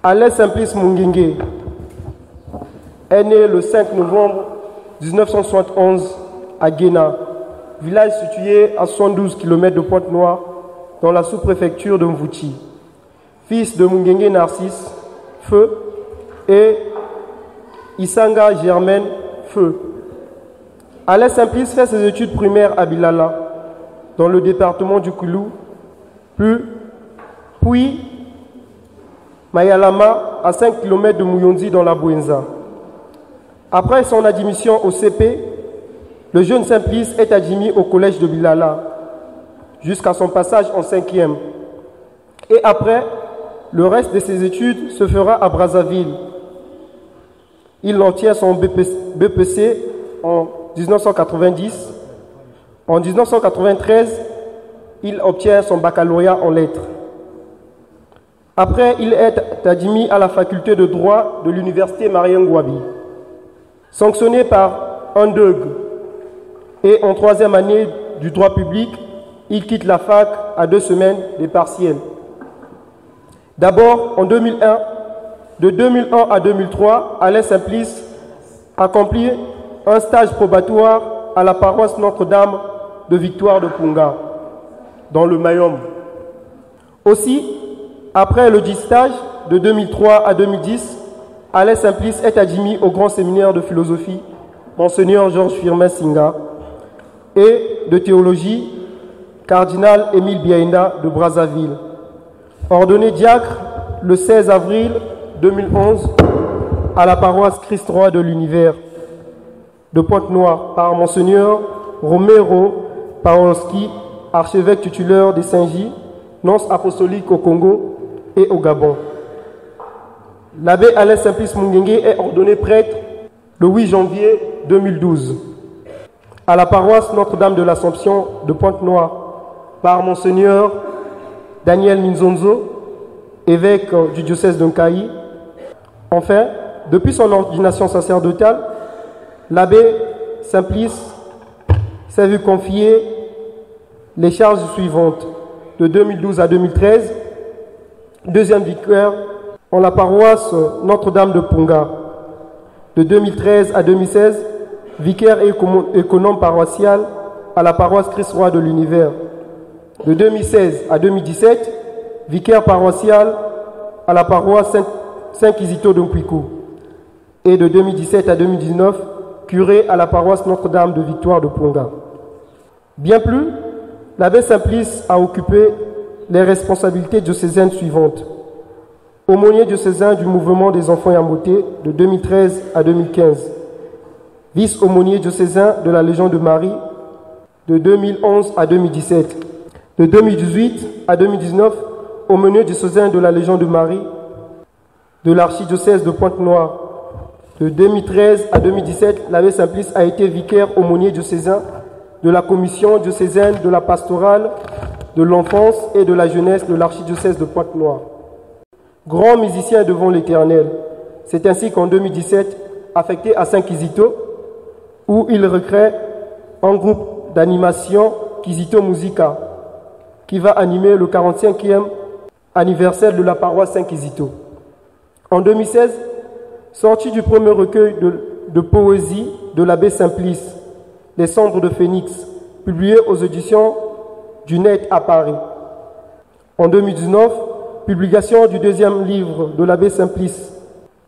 Alain Simplice Munguingue est né le 5 novembre 1971 à Guéna, village situé à 72 km de Pointe-Noire, dans la sous-préfecture de Mvouti. Fils de Munguingue Narcisse, feu, et Isanga Germaine, feu. Alain Simplice fait ses études primaires à Bilala, dans le département du Koulou, puis Mayalama, à 5 km de Mouyondi, dans la Bouenza. Après son admission au CP, le jeune Simplice est admis au collège de Bilala, jusqu'à son passage en 5e. Et après, le reste de ses études se fera à Brazzaville. Il obtient son BPC en 1990. En 1993, il obtient son baccalauréat en lettres. Après, il est admis à la faculté de droit de l'université Marien Ngouabi. Sanctionné par un DEUG et en 3e année du droit public, il quitte la fac à 2 semaines des partiels. D'abord, en 2001, de 2001 à 2003, Alain Simplice accomplit un stage probatoire à la paroisse Notre-Dame de Victoire de Punga, dans le Mayom. Aussi, après le stage de 2003 à 2010, Alain Simplice est admis au grand séminaire de philosophie Monseigneur Georges Firmin Singa et de théologie Cardinal Émile Biaïna de Brazzaville. Ordonné diacre le 16 avril 2011 à la paroisse Christ-Roi de l'Univers de Pointe-Noire par Monseigneur Romero Paolski, archevêque titulaire des Saint-Gilles, nonce apostolique au Congo et au Gabon. L'abbé Alain Simplice Munguingue est ordonné prêtre le 8 janvier 2012 à la paroisse Notre-Dame de l'Assomption de Pointe-Noire par Monseigneur Daniel Minzonzo, évêque du diocèse de Nkaï. Enfin, depuis son ordination sacerdotale, l'abbé Simplice s'est vu confier les charges suivantes. De 2012 à 2013, deuxième vicaire en la paroisse Notre-Dame de Punga. De 2013 à 2016, vicaire et économe paroissial à la paroisse Christ-Roi de l'Univers. De 2016 à 2017, vicaire paroissial à la paroisse Saint-Kizito de Nkwikou. Et de 2017 à 2019, curé à la paroisse Notre-Dame de Victoire de Punga. Bien plus, l'abbé Simplice a occupé les responsabilités diocésaines suivantes. Aumônier diocésain du mouvement des enfants Yamboté de 2013 à 2015. Vice-aumônier diocésain de la Légion de Marie de 2011 à 2017. De 2018 à 2019, aumônier diocésain de la Légion de Marie de l'archidiocèse de Pointe-Noire. De 2013 à 2017, l'abbé Simplice a été vicaire aumônier diocésain de la commission diocésaine de la pastorale, de l'enfance et de la jeunesse de l'archidiocèse de Pointe-Noire. Grand musicien devant l'Éternel, c'est ainsi qu'en 2017, affecté à Saint-Kizito, où il recrée un groupe d'animation Kizito Musica, qui va animer le 45e anniversaire de la paroisse Saint-Kizito. En 2016, sorti du premier recueil de poésie de l'abbé Simplice, Les cendres de Phénix, publié aux éditions du Net à Paris. En 2019, publication du deuxième livre de l'abbé Simplice,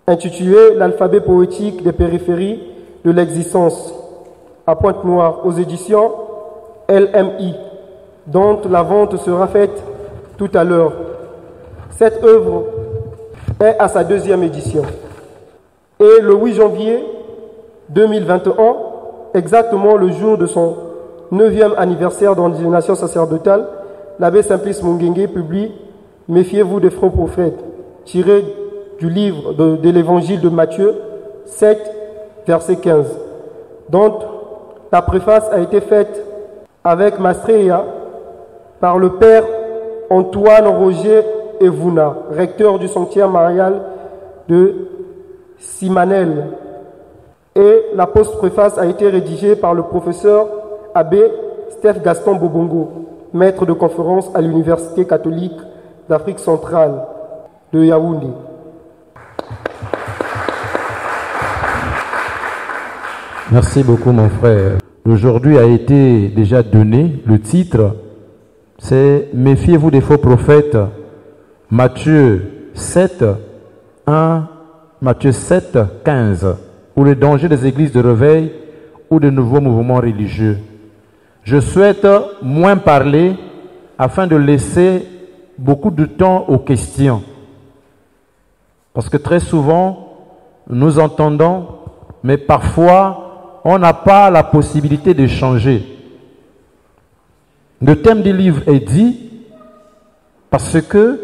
intitulé L'alphabet poétique des périphéries de l'existence, à Pointe-Noire, aux éditions LMI, dont la vente sera faite tout à l'heure. Cette œuvre est à sa deuxième édition. Et le 8 janvier 2021, exactement le jour de son 9e anniversaire d'ordination sacerdotale, l'abbé Simplice Munguingue publie « Méfiez-vous des faux prophètes », tiré du livre de l'évangile de Matthieu 7, verset 15, dont la préface a été faite avec Mastreya par le père Antoine Roger Evouna, recteur du sanctuaire marial de Simanel. Et la post-préface a été rédigée par le professeur abbé Steph Gaston Bobongo, maître de conférence à l'Université catholique d'Afrique centrale de Yaoundé. Merci beaucoup mon frère. Aujourd'hui a été déjà donné, le titre c'est « Méfiez-vous des faux prophètes ». Matthieu 7, 1, Matthieu 7, 15, ou le danger des églises de réveil ou de nouveaux mouvements religieux. Je souhaite moins parler afin de laisser beaucoup de temps aux questions. Parce que très souvent, nous entendons, mais parfois, on n'a pas la possibilité de changer. Le thème du livre est dit parce que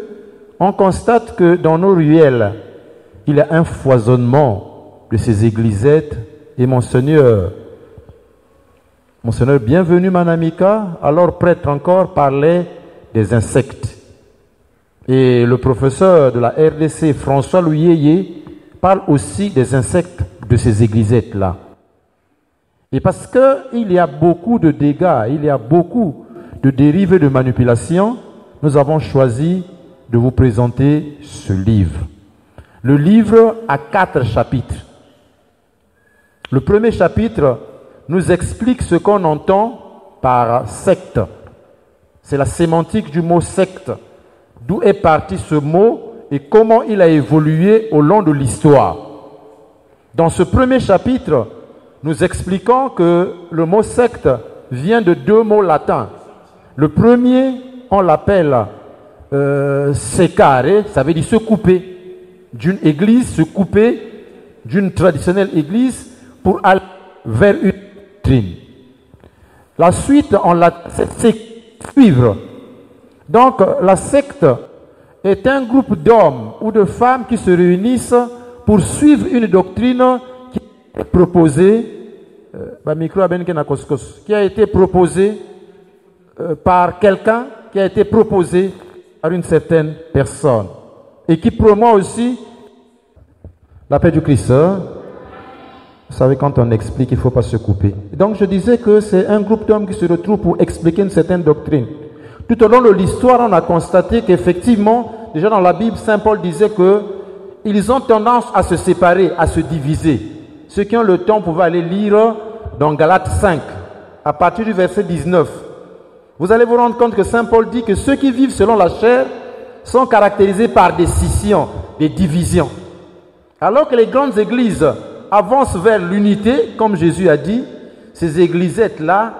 on constate que dans nos ruelles, il y a un foisonnement de ces églisettes. Et Monseigneur, bienvenue Manamika, alors prêtre encore, parlait des insectes. Et le professeur de la RDC, François Louyeye, parle aussi des insectes de ces églisettes-là. Et parce qu'il y a beaucoup de dégâts, il y a beaucoup de dérives et de manipulations, nous avons choisi de vous présenter ce livre. Le livre a 4 chapitres. Le premier chapitre nous explique ce qu'on entend par secte. C'est la sémantique du mot secte. D'où est parti ce mot et comment il a évolué au long de l'histoire. Dans ce premier chapitre, nous expliquons que le mot secte vient de 2 mots latins. Le premier, on l'appelle secare, ça veut dire se couper d'une église, se couper d'une traditionnelle église pour aller vers une doctrine. La suite, c'est suivre. Donc, la secte est un groupe d'hommes ou de femmes qui se réunissent pour suivre une doctrine qui est proposée qui a été proposé par quelqu'un, qui a été proposé par une certaine personne et qui promeut aussi la paix du Christ. Vous savez, quand on explique, il ne faut pas se couper. Donc je disais que c'est un groupe d'hommes qui se retrouvent pour expliquer une certaine doctrine. Tout au long de l'histoire, on a constaté qu'effectivement, déjà dans la Bible, Saint Paul disait qu'ils ont tendance à se séparer, à se diviser. Ceux qui ont le temps pouvaient aller lire dans Galates 5, à partir du verset 19. Vous allez vous rendre compte que Saint Paul dit que ceux qui vivent selon la chair sont caractérisés par des scissions, des divisions. Alors que les grandes églises avancent vers l'unité, comme Jésus a dit, ces églisettes-là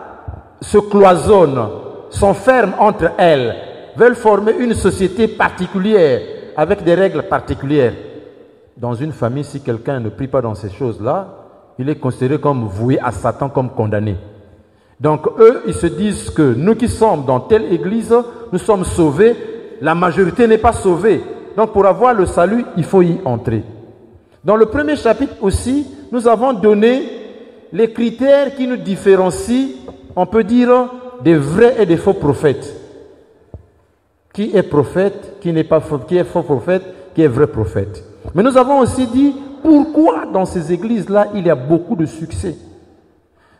se cloisonnent, sont fermes entre elles, veulent former une société particulière, avec des règles particulières. Dans une famille, si quelqu'un ne prie pas dans ces choses-là, il est considéré comme voué à Satan, comme condamné. Donc eux, ils se disent que nous qui sommes dans telle église, nous sommes sauvés, la majorité n'est pas sauvée. Donc pour avoir le salut, il faut y entrer. Dans le premier chapitre aussi, nous avons donné les critères qui nous différencient, on peut dire, des vrais et des faux prophètes. Qui est prophète, qui n'est pas faux, qui est faux prophète, qui est vrai prophète. Mais nous avons aussi dit pourquoi dans ces églises-là, il y a beaucoup de succès.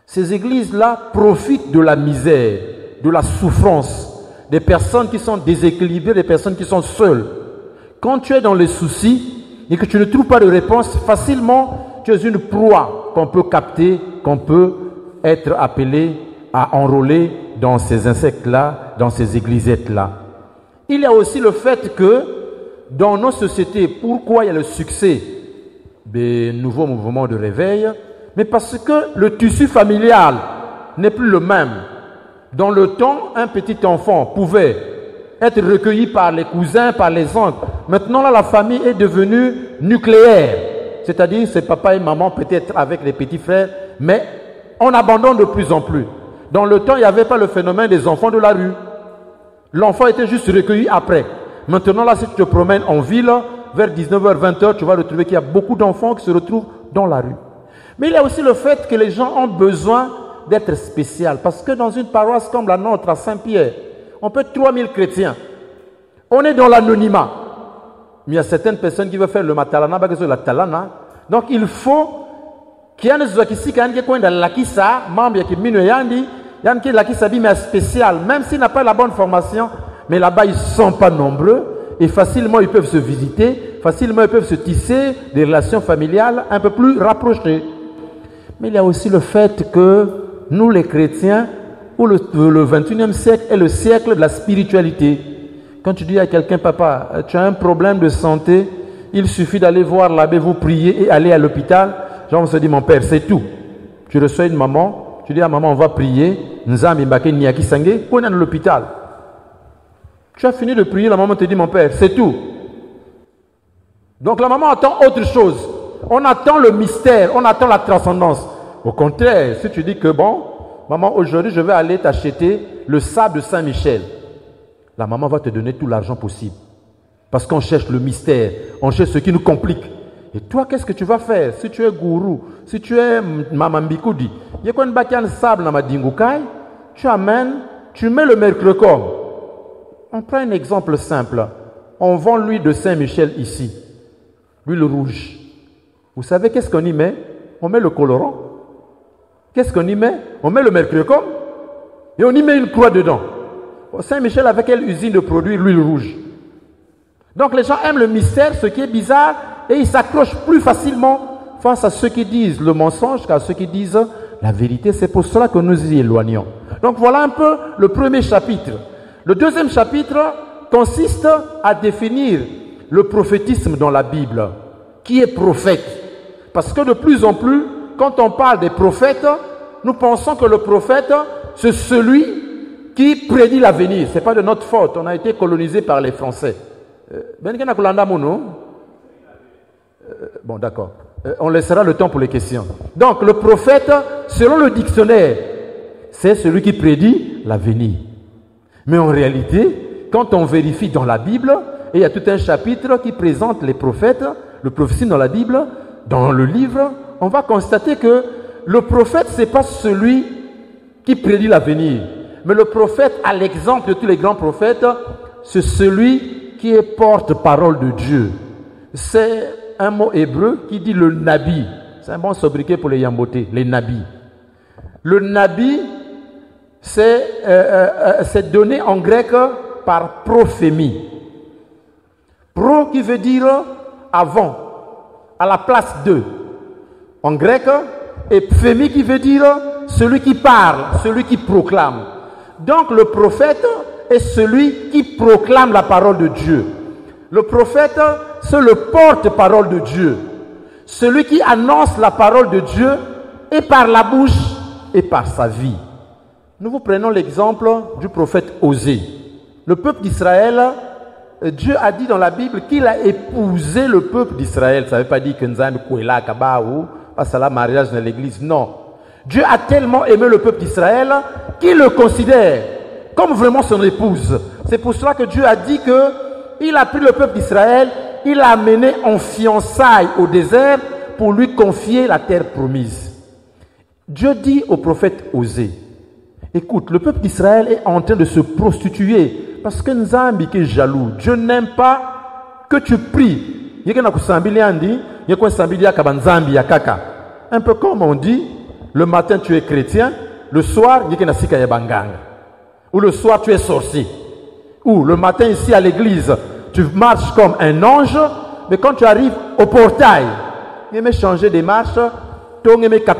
Ces églises-là profitent de la misère, de la souffrance, des personnes qui sont déséquilibrées, des personnes qui sont seules. Quand tu es dans les soucis et que tu ne trouves pas de réponse, facilement, tu es une proie qu'on peut capter, qu'on peut être appelé à enrôler dans ces insectes-là, dans ces églisettes-là. Il y a aussi le fait que dans nos sociétés, pourquoi il y a le succès des nouveaux mouvements de réveil? Mais parce que le tissu familial n'est plus le même. Dans le temps, un petit enfant pouvait être recueilli par les cousins, par les oncles. Maintenant, là, la famille est devenue nucléaire. C'est-à-dire, c'est papa et maman peut-être avec les petits frères, mais on abandonne de plus en plus. Dans le temps, il n'y avait pas le phénomène des enfants de la rue. L'enfant était juste recueilli après. Maintenant, là, si tu te promènes en ville, vers 19h, 20h, tu vas retrouver qu'il y a beaucoup d'enfants qui se retrouvent dans la rue. Mais il y a aussi le fait que les gens ont besoin d'être spéciaux. Parce que dans une paroisse comme la nôtre, à Saint-Pierre, on peut être 3000 chrétiens. On est dans l'anonymat. Mais il y a certaines personnes qui veulent faire le matalana, la talana. Donc il faut qu'il y ait des qui mais spécial, même s'il n'a pas la bonne formation, mais là-bas ils ne sont pas nombreux et facilement ils peuvent se visiter, facilement ils peuvent se tisser des relations familiales un peu plus rapprochées. Mais il y a aussi le fait que nous, les chrétiens, où le 21e siècle est le siècle de la spiritualité. Quand tu dis à quelqu'un, papa, tu as un problème de santé, il suffit d'aller voir l'abbé, vous prier et aller à l'hôpital. Genre, on se dit, mon père, c'est tout. Tu reçois une maman, tu dis à maman, on va prier. Nzambi Mbake Niaki Sangé, on est à l'hôpital. Tu as fini de prier, la maman te dit, mon père, c'est tout. Donc la maman attend autre chose. On attend le mystère, on attend la transcendance. Au contraire, si tu dis que bon, maman, aujourd'hui je vais aller t'acheter le sable de Saint-Michel, la maman va te donner tout l'argent possible. Parce qu'on cherche le mystère, on cherche ce qui nous complique. Et toi, qu'est-ce que tu vas faire? Si tu es gourou, si tu es Maman Bikoudi, il y a quoi un sable dans ma dingukai, tu amènes, tu mets le mercrecom. On prend un exemple simple. On vend l'huile de Saint-Michel ici. L'huile rouge. Vous savez qu'est-ce qu'on y met? On met le colorant. Qu'est-ce qu'on y met? On met le mercurochrome et on y met une croix dedans. Saint-Michel avait quelle usine de produire l'huile rouge? Donc les gens aiment le mystère, ce qui est bizarre, et ils s'accrochent plus facilement face à ceux qui disent le mensonge qu'à ceux qui disent la vérité. C'est pour cela que nous y éloignons. Donc voilà un peu le premier chapitre. Le deuxième chapitre consiste à définir le prophétisme dans la Bible. Qui est prophète? Parce que de plus en plus, quand on parle des prophètes, nous pensons que le prophète, c'est celui qui prédit l'avenir. Ce n'est pas de notre faute. On a été colonisé par les Français. Bon, d'accord. On laissera le temps pour les questions. Donc, le prophète, selon le dictionnaire, c'est celui qui prédit l'avenir. Mais en réalité, quand on vérifie dans la Bible, et il y a tout un chapitre qui présente les prophètes, le prophétisme dans la Bible, dans le livre, on va constater que le prophète, ce n'est pas celui qui prédit l'avenir. Mais le prophète, à l'exemple de tous les grands prophètes, c'est celui qui est porte-parole de Dieu. C'est un mot hébreu qui dit le nabi. C'est un bon sobriquet pour les yambotés, les nabis. Le nabi, c'est donné en grec par prophémie. Pro qui veut dire avant, à la place de, en grec, et phémie qui veut dire celui qui parle, celui qui proclame. Donc le prophète est celui qui proclame la parole de Dieu. Le prophète, c'est le porte-parole de Dieu. Celui qui annonce la parole de Dieu et par la bouche et par sa vie. Nous vous prenons l'exemple du prophète Osée. Le peuple d'Israël, Dieu a dit dans la Bible qu'il a épousé le peuple d'Israël. Ça ne veut pas dire que Nzambi Kouela Kabaou, passe à la mariage dans l'église. Non. Dieu a tellement aimé le peuple d'Israël qu'il le considère comme vraiment son épouse. C'est pour cela que Dieu a dit qu'il a pris le peuple d'Israël, il l'a amené en fiançailles au désert pour lui confier la terre promise. Dieu dit au prophète Osée, écoute, le peuple d'Israël est en train de se prostituer parce que Nzambi qui est jaloux. Dieu n'aime pas que tu pries. Un peu comme on dit, le matin tu es chrétien, le soir, ou le soir tu es sorcier. Ou le matin ici à l'église, tu marches comme un ange, mais quand tu arrives au portail, tu vas changer de marche, tu vas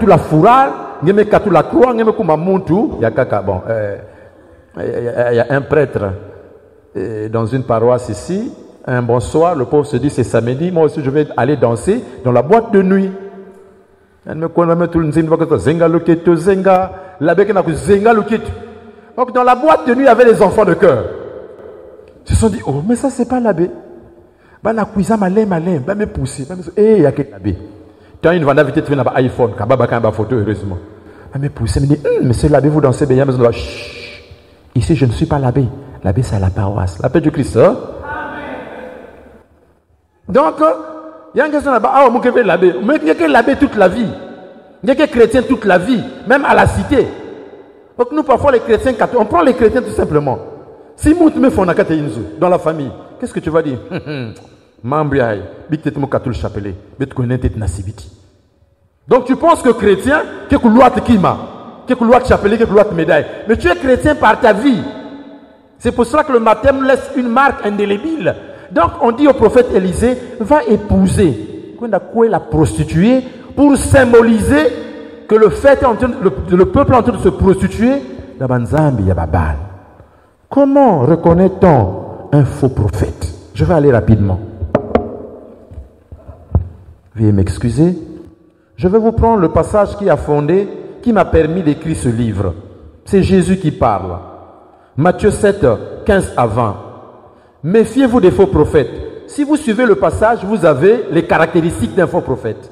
la fourrale, tu vas la croix, tu vas bon, il y a un prêtre dans une paroisse ici, un bonsoir, le pauvre se dit c'est samedi, moi aussi je vais aller danser dans la boîte de nuit. Donc dans la boîte de nuit, il y avait les enfants de cœur. Ils se sont dit, oh, mais ça, c'est pas l'abbé. Il y a l'abbé. Tu as une vente d'invité, tu viens à iPhone, tu as une photo, heureusement. Mais c'est l'abbé, vous dansez bien. Ici, je ne suis pas l'abbé. L'abbé, c'est à la paroisse. La paix du Christ. Hein? Donc, il y a une question là-bas. Ah, moi, je vais l'abbé. Mais il y a que l'abbé toute la vie. Il y a que chrétien toute la vie, même à la cité. Donc, nous, parfois, les chrétiens, on prend les chrétiens tout simplement. Si nous me font dans la famille, qu'est-ce que tu vas dire? Donc tu penses que chrétien, que médaille. Mais tu es chrétien par ta vie. C'est pour cela que le baptême laisse une marque indélébile. Donc on dit au prophète Élisée, va épouser la prostituée pour symboliser que le peuple est en train de se prostituer, comment reconnaît-on un faux prophète? Je vais aller rapidement. Veuillez m'excuser. Je vais vous prendre le passage qui m'a permis d'écrire ce livre. C'est Jésus qui parle. Matthieu 7, 15 à 20. Méfiez-vous des faux prophètes. Si vous suivez le passage, vous avez les caractéristiques d'un faux prophète.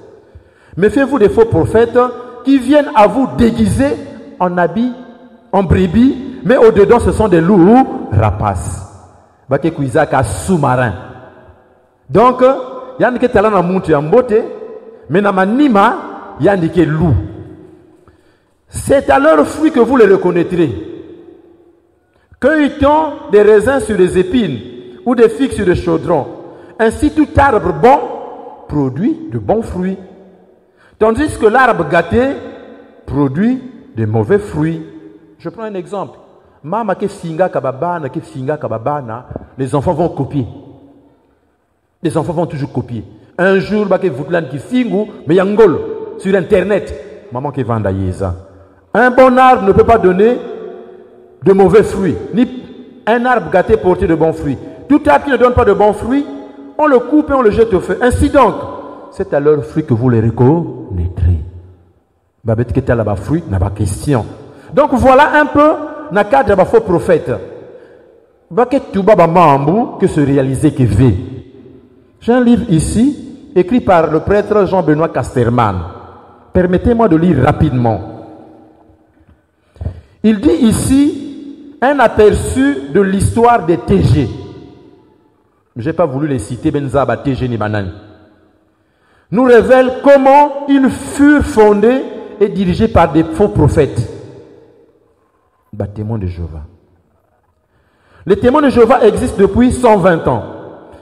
Méfiez-vous des faux prophètes qui viennent à vous déguiser en habits, en brebis, mais au-dedans, ce sont des loups rapaces. Sous-marin. Donc, il y a des talents en beauté, mais dans manima, il y a des loups. C'est à leurs fruits que vous les reconnaîtrez. Cueille-t-on des raisins sur des épines ou des figues sur des chaudrons? Ainsi, tout arbre bon produit de bons fruits, tandis que l'arbre gâté produit de mauvais fruits. Je prends un exemple. Les enfants vont copier. Les enfants vont toujours copier. Un jour, mais sur Internet, maman qui vend un bon arbre ne peut pas donner de mauvais fruits, ni un arbre gâté porter de bons fruits. Tout arbre qui ne donne pas de bons fruits, on le coupe et on le jette au feu. Ainsi donc, c'est à leurs fruits que vous les reconnaîtrez. Question. Donc voilà un peu le cadre de faux prophète. Que se réaliser que V. J'ai un livre ici, écrit par le prêtre Jean-Benoît Casterman. Permettez-moi de lire rapidement. Il dit ici un aperçu de l'histoire des TG. Je n'ai pas voulu les citer, Benzaba, TG ni Banane. Nous révèle comment ils furent fondés et dirigés par des faux prophètes. Témoins de Jéhovah. Les témoins de Jéhovah existent depuis 120 ans.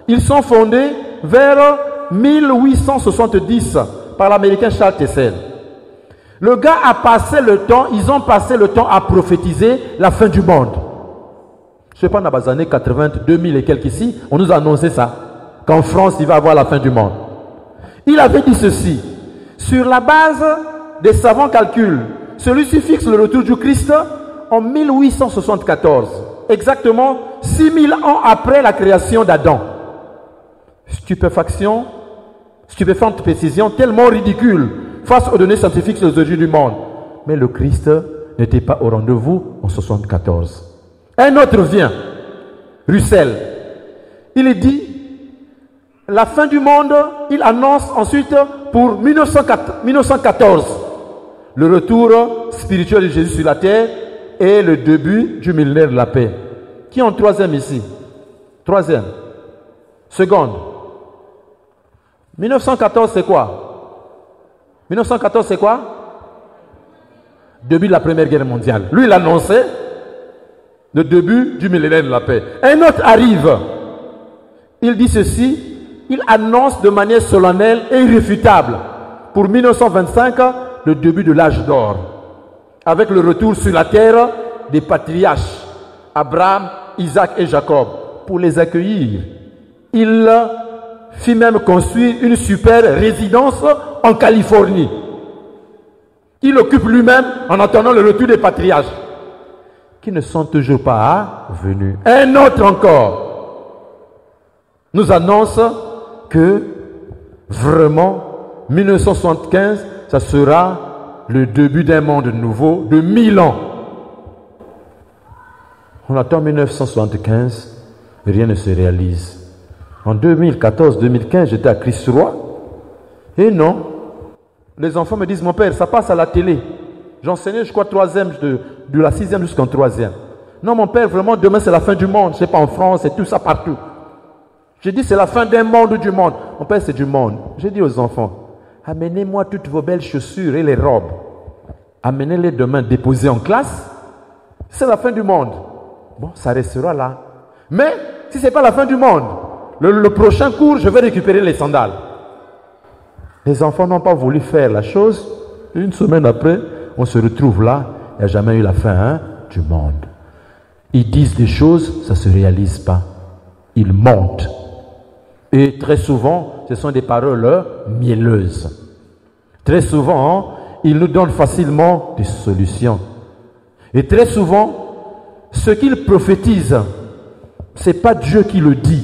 Ils sont fondés vers 1870 par l'américain Charles Tessel. Le gars a passé le temps, ils ont passé le temps à prophétiser la fin du monde. Je ne sais pas, dans les années 80, 2000 et quelques ici, on nous a annoncé ça, qu'en France, il va y avoir la fin du monde. Il avait dit ceci: sur la base des savants calculs, celui-ci fixe le retour du Christ en 1874, exactement 6000 ans après la création d'Adam. Stupéfiante précision, tellement ridicule face aux données scientifiques sur les origines du monde. Mais le Christ n'était pas au rendez-vous en 1974. Un autre vient, Russell. Il dit la fin du monde, il annonce ensuite pour 1914 le retour spirituel de Jésus sur la terre et le début du millénaire de la paix. Qui est en troisième ici? Troisième. Seconde. 1914 c'est quoi? 1914 c'est quoi? Début de la Première Guerre mondiale. Lui il annonçait le début du millénaire de la paix. Un autre arrive. Il dit ceci. Il annonce de manière solennelle et irréfutable pour 1925 le début de l'âge d'or, avec le retour sur la terre des patriarches Abraham, Isaac et Jacob. Pour les accueillir, il fit même construire une super résidence en Californie. Il occupe lui-même en attendant le retour des patriarches qui ne sont toujours pas venus. Un autre encore nous annonce que vraiment 1975 ça sera le début d'un monde nouveau de 1000 ans. On attend 1975, rien ne se réalise. En 2014-2015, j'étais à Christ-Roi. Et non, les enfants me disent, mon père, ça passe à la télé. J'enseignais, je crois, de la 6e jusqu'en 3e. Non, mon père, vraiment, demain, c'est la fin du monde. Je ne sais pas, en France, et tout ça partout. J'ai dit, c'est la fin d'un monde du monde. Mon père, c'est du monde. J'ai dit aux enfants, amenez-moi toutes vos belles chaussures et les robes. Amenez-les demain déposées en classe. C'est la fin du monde. Bon, ça restera là. Mais, si ce n'est pas la fin du monde, le prochain cours, je vais récupérer les sandales. Les enfants n'ont pas voulu faire la chose. Une semaine après, on se retrouve là. Il n'y a jamais eu la fin du monde. Ils disent des choses, ça ne se réalise pas. Ils mentent. Et très souvent, ce sont des paroles mielleuses. Très souvent, il nous donne facilement des solutions. Et très souvent, ce qu'il prophétise, ce n'est pas Dieu qui le dit.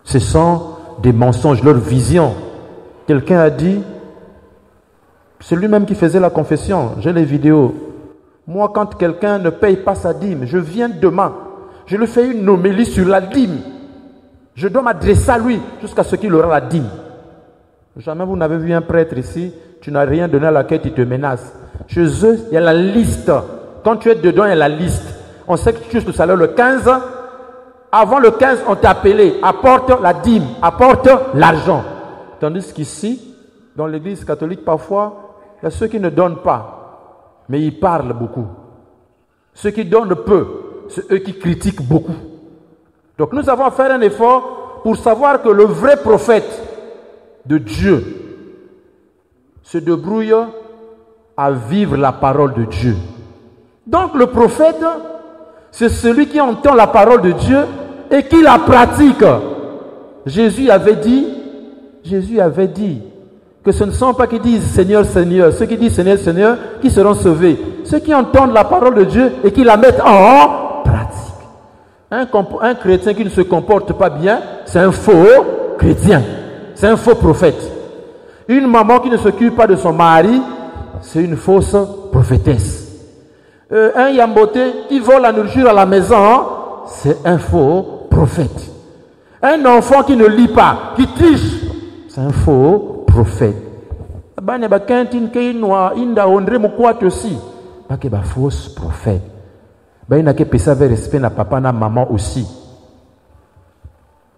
Ce sont des mensonges, leur vision. Quelqu'un a dit, c'est lui-même qui faisait la confession, j'ai les vidéos. Moi, quand quelqu'un ne paye pas sa dîme, je viens demain, je lui fais une homélie sur la dîme. Je dois m'adresser à lui jusqu'à ce qu'il aura la dîme. Jamais vous n'avez vu un prêtre ici, tu n'as rien donné à laquelle il te menace. Chez eux, il y a la liste. Quand tu es dedans, il y a la liste. On sait que tu touches le salaire le 15. Avant le 15, on t'a appelé, apporte la dîme, apporte l'argent. Tandis qu'ici, dans l'église catholique, parfois, il y a ceux qui ne donnent pas, mais ils parlent beaucoup. Ceux qui donnent peu, c'est eux qui critiquent beaucoup. Donc nous avons à faire un effort pour savoir que le vrai prophète de Dieu se débrouille à vivre la parole de Dieu. Donc le prophète, c'est celui qui entend la parole de Dieu et qui la pratique. Jésus avait dit que ce ne sont pas qui disent Seigneur, Seigneur, ceux qui disent Seigneur, Seigneur, qui seront sauvés. Ceux qui entendent la parole de Dieu et qui la mettent en pratique. Un chrétien qui ne se comporte pas bien, c'est un faux chrétien. C'est un faux prophète. Une maman qui ne s'occupe pas de son mari, c'est une fausse prophétesse. Un yamboté qui vole la nourriture à la maison, c'est un faux prophète. Un enfant qui ne lit pas, qui triche, c'est un faux prophète. Il y a faux prophète. Il y a qui pesa vers respect na papa na maman aussi.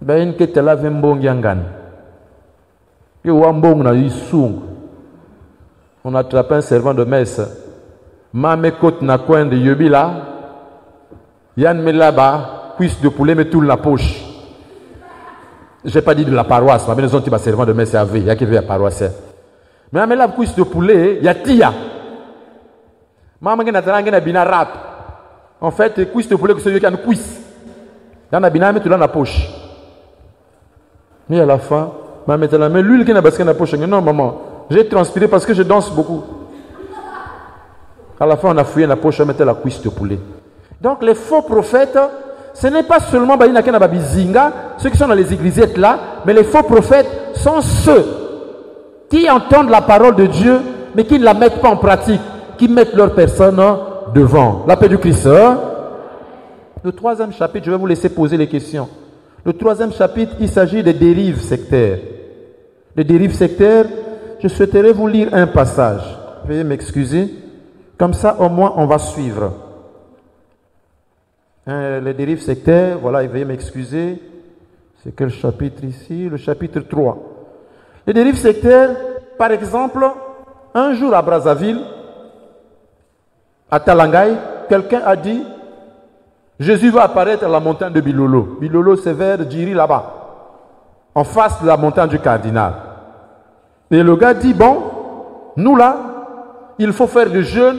Il y a qui te lave mbong yangan. Il y a mbong na yisung. On a attrapé un servant de messe. Mame côte na coin de Yobila. Yann me là-bas, cuisse de poulet met tout dans la poche. Je n'ai pas dit de la paroisse, mais nous avons un servant de messe à vie, il y a qui veut la paroisse. Mais on a la cuisse de poulet, il y a tia. Maman a bina rap. En fait, cuisse de poulet, c'est celui qui a une cuisse. Il y a bina met tout dans la poche. Mais à la fin, maman met la main, l'huile qui a basqué dans la poche. Non, maman, j'ai transpiré parce que je danse beaucoup. À la fin, on a fouillé la poche, on mettait la cuisse de poulet. Donc, les faux prophètes, ce n'est pas seulement ceux qui sont dans les églisettes là, mais les faux prophètes sont ceux qui entendent la parole de Dieu, mais qui ne la mettent pas en pratique, qui mettent leur personne devant. La paix du Christ. Le troisième chapitre, je vais vous laisser poser les questions. Le troisième chapitre, il s'agit des dérives sectaires. Les dérives sectaires, je souhaiterais vous lire un passage. Veuillez m'excuser. Comme ça, au moins, on va suivre. Les dérives sectaires, voilà, veuillez m'excuser. C'est quel chapitre ici? Le chapitre 3. Les dérives sectaires, par exemple, un jour à Brazzaville, à Talangay, quelqu'un a dit Jésus va apparaître à la montagne de Bilolo. Bilolo, c'est vers Djiri là-bas, en face de la montagne du Cardinal. Et le gars dit bon, nous là, il faut faire le jeûne,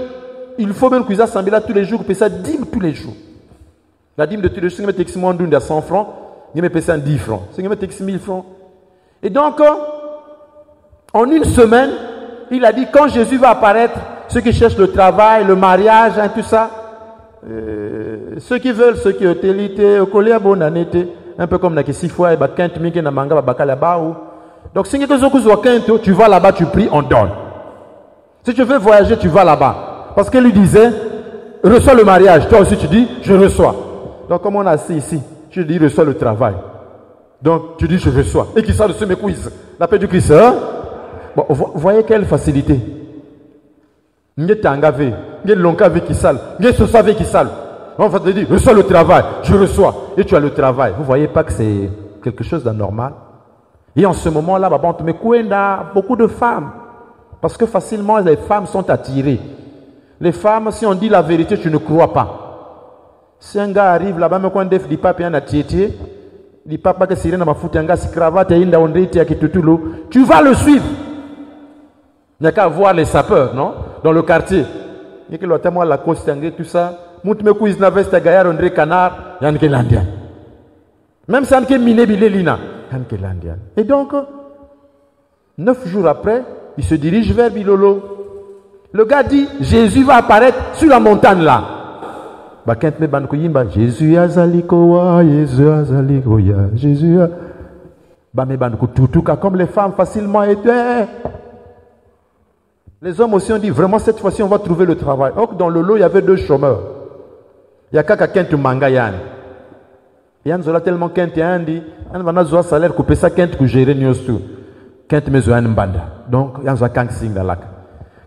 il faut même cuisiner Sambila tous les jours, payer ça dîme tous les jours. La dîme de tous les jours, c'est que moi à 100 francs, il me paye ça 10 francs. C'est que 1000 francs. Et donc, en une semaine, il a dit quand Jésus va apparaître, ceux qui cherchent le travail, le mariage, hein, tout ça, ceux qui veulent, ceux qui ont été, un peu comme la Sifwa et Bakent, Mike Namanga, Bakalaba. Donc, si tu vas là-bas, tu pries, on donne. Si tu veux voyager, tu vas là-bas. Parce qu'il lui disait, reçois le mariage. Toi aussi, tu dis, je reçois. Donc, comme on a assis ici, tu dis, reçois le travail. Donc, tu dis, je reçois. Et qui sort de ce méquiz. La paix du Christ. Hein? Bon, vous voyez quelle facilité. N'y est engavé. N'y est l'ongavé qui sale. N'y est sosavé qui sale. On va te dire, reçois le travail. Je reçois. Et tu as le travail. Vous voyez pas que c'est quelque chose d'anormal. Et en ce moment-là, on te met beaucoup de femmes. Parce que facilement, les femmes sont attirées. Les femmes, si on dit la vérité, tu ne crois pas. Si un gars arrive là-bas, mais quand on dit papa, il y a un tiétier, il papa que c'est un fout, un gars si cravate, il y a un tu vas le suivre. Il n'y a qu'à voir les sapeurs, non? Dans le quartier. Il y a que l'autre moi la coste, tout ça. Mout me couise na veste gaillard, André Canard, il y a un l'Indien. Même si on a miné bilélina, il y a un l'Indien. Et donc, 9 jours après, il se dirige vers Bilolo. Le gars dit, Jésus va apparaître sur la montagne là. Jésus azalikowa, Jésus azalikoya, Jésus. Comme les femmes facilement étaient. Les hommes aussi ont dit, vraiment cette fois-ci on va trouver le travail. Or dans le lot il y avait 2 chômeurs. Il y a quelqu'un qui est manga yan. Yann zola tellement qu'un t'es dit, on va avoir salaire couper ça qu'un que gérer news tout. Qu'un te met sur une bande. Donc Yann zola qu'un signe dans la.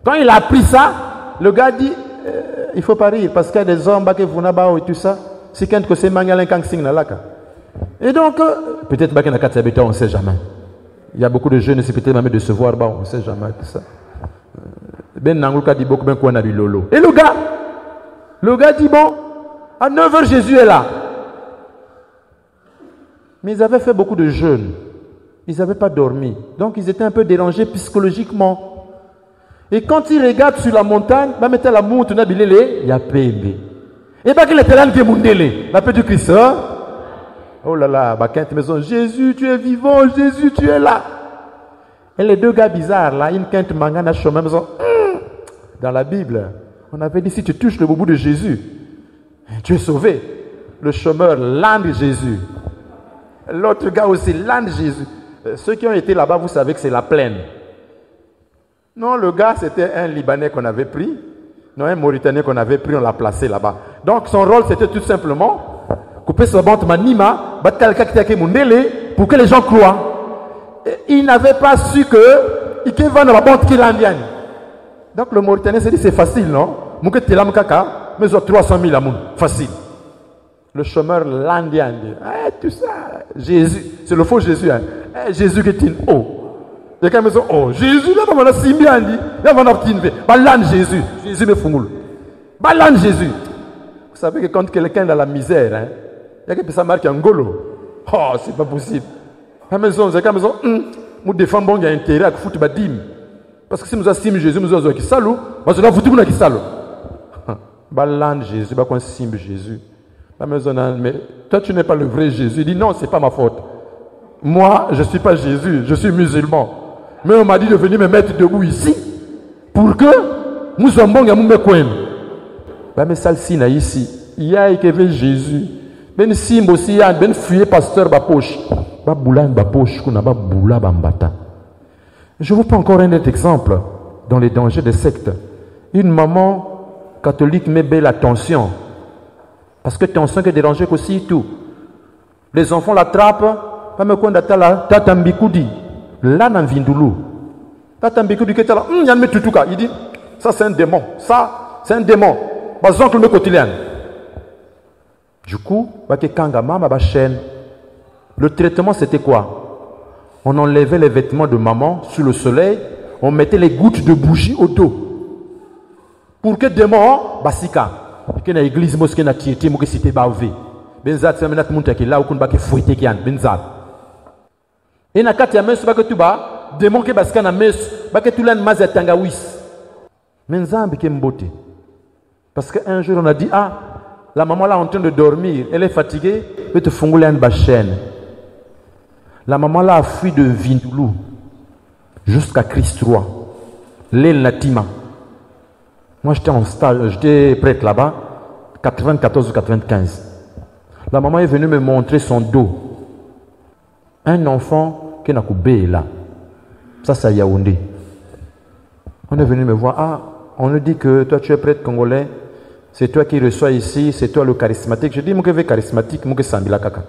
Quand il a appris ça, le gars dit, il ne faut pas rire parce qu'il y a des hommes qui vont là-bas et tout ça. Si quelqu'un que c'est manga qu'un signe dans la. Et donc peut-être qu'il y a des habitants, on ne sait jamais. Il y a beaucoup de jeunes ici peut-être même de se voir, on ne sait jamais tout ça. Ben Nangouka dit beaucoup ben quoi n'a lolo. Et le gars dit bon, à 9h Jésus est là. Mais ils avaient fait beaucoup de jeûnes. Ils n'avaient pas dormi. Donc ils étaient un peu dérangés psychologiquement. Et quand ils regardent sur la montagne, bah mettez la montre, il y a pébé. Et bah qu'il était là, la paix du Christ. Hein? Oh là là, bah quand maison, Jésus tu es vivant, Jésus tu es là. Et les 2 gars bizarres là, une quinte mangana chemin maison. Dans la Bible, on avait dit si tu touches le boubou de Jésus, tu es sauvé. Le chômeur lande Jésus. L'autre gars aussi lande Jésus. Ceux qui ont été là-bas, vous savez que c'est la plaine. Non, le gars c'était un Libanais qu'on avait pris. Non, un Mauritanien qu'on avait pris, on l'a placé là-bas. Donc son rôle c'était tout simplement couper ce bande manima, battre quelqu'un qui était mundele pour que les gens croient. Et il n'avait pas su que il va dans la bande qui l'Indienne. Donc le Mauritanien s'est dit c'est facile, non? Mais 300 000 amoun, facile. Le chômeur l'Indien dit, tout ça, Jésus, c'est le faux Jésus, hein. Jésus qui est oh. Il y a quelqu'un qui dit, oh, Jésus, là, on a si bien dit, là, on a petit balan Jésus, Jésus me fout. Balan Jésus. Vous savez que quand quelqu'un est dans la misère, hein, il y a quelqu'un qui marque un golo. Oh, c'est pas possible. À la maison, il y a quelqu'un qui dit, nous défendons, il y a intérêt à foutre ma dîme. Parce que si nous assumons Jésus, nous avons qui salou, parce que là, vous tout qui salou. Balan Jésus, bah qu'on simbe Jésus. La maison, mais toi, tu n'es pas le vrai Jésus. Il dit non, c'est pas ma faute. Moi, je ne suis pas Jésus, je suis musulman. Mais on m'a dit de venir me mettre debout ici pour que nous sommes bons à nous mettre. Mais ça, c'est ici. Il y a que Jésus. Ben simbo aussi, ben fuyé pasteur ba poche. Ba boula ba poche, kuna ba boula ba mbata. Je vous prends encore un autre exemple dans les dangers des sectes. Une maman catholique met belle attention. Parce que tension qui dérange aussi tout. Les enfants l'attrapent. Pas me connaître là. Tatambikoudi. Là dans Vindoulou. Tatambikoudi qui est là. Il y a un tutuka. Il dit ça c'est un démon. Ça c'est un démon. Bazon que le quotidien. Du coup, le traitement c'était quoi? On enlevait les vêtements de maman sous le soleil. On mettait les gouttes de bougie au dos. Pour que démon basika. Que na église mosquée na tiété mo que cité bavé benzat ça menat monta ki là ou kun ba ke foueté ki an benzat et na kati ya mes ba que tu ba démon ke basika na mes ba que tu lan maza tangawis menzambi ke mbote parce que un jour on a dit la maman là en train de dormir elle est fatiguée peut te fongoler une chaîne. La maman là a fui de Vindoulou jusqu'à Christ 3 l'île Natima. Moi, j'étais en stage, j'étais prêtre là-bas, 94 ou 95. La maman est venue me montrer son dos. Un enfant qui n'a coupé là. Ça, c'est à Yaoundé. On est venu me voir. On nous dit que toi, tu es prêtre congolais. C'est toi qui reçois ici, c'est toi le charismatique. Je dis, moi, que veux charismatique, moi, que Sambila Kaka.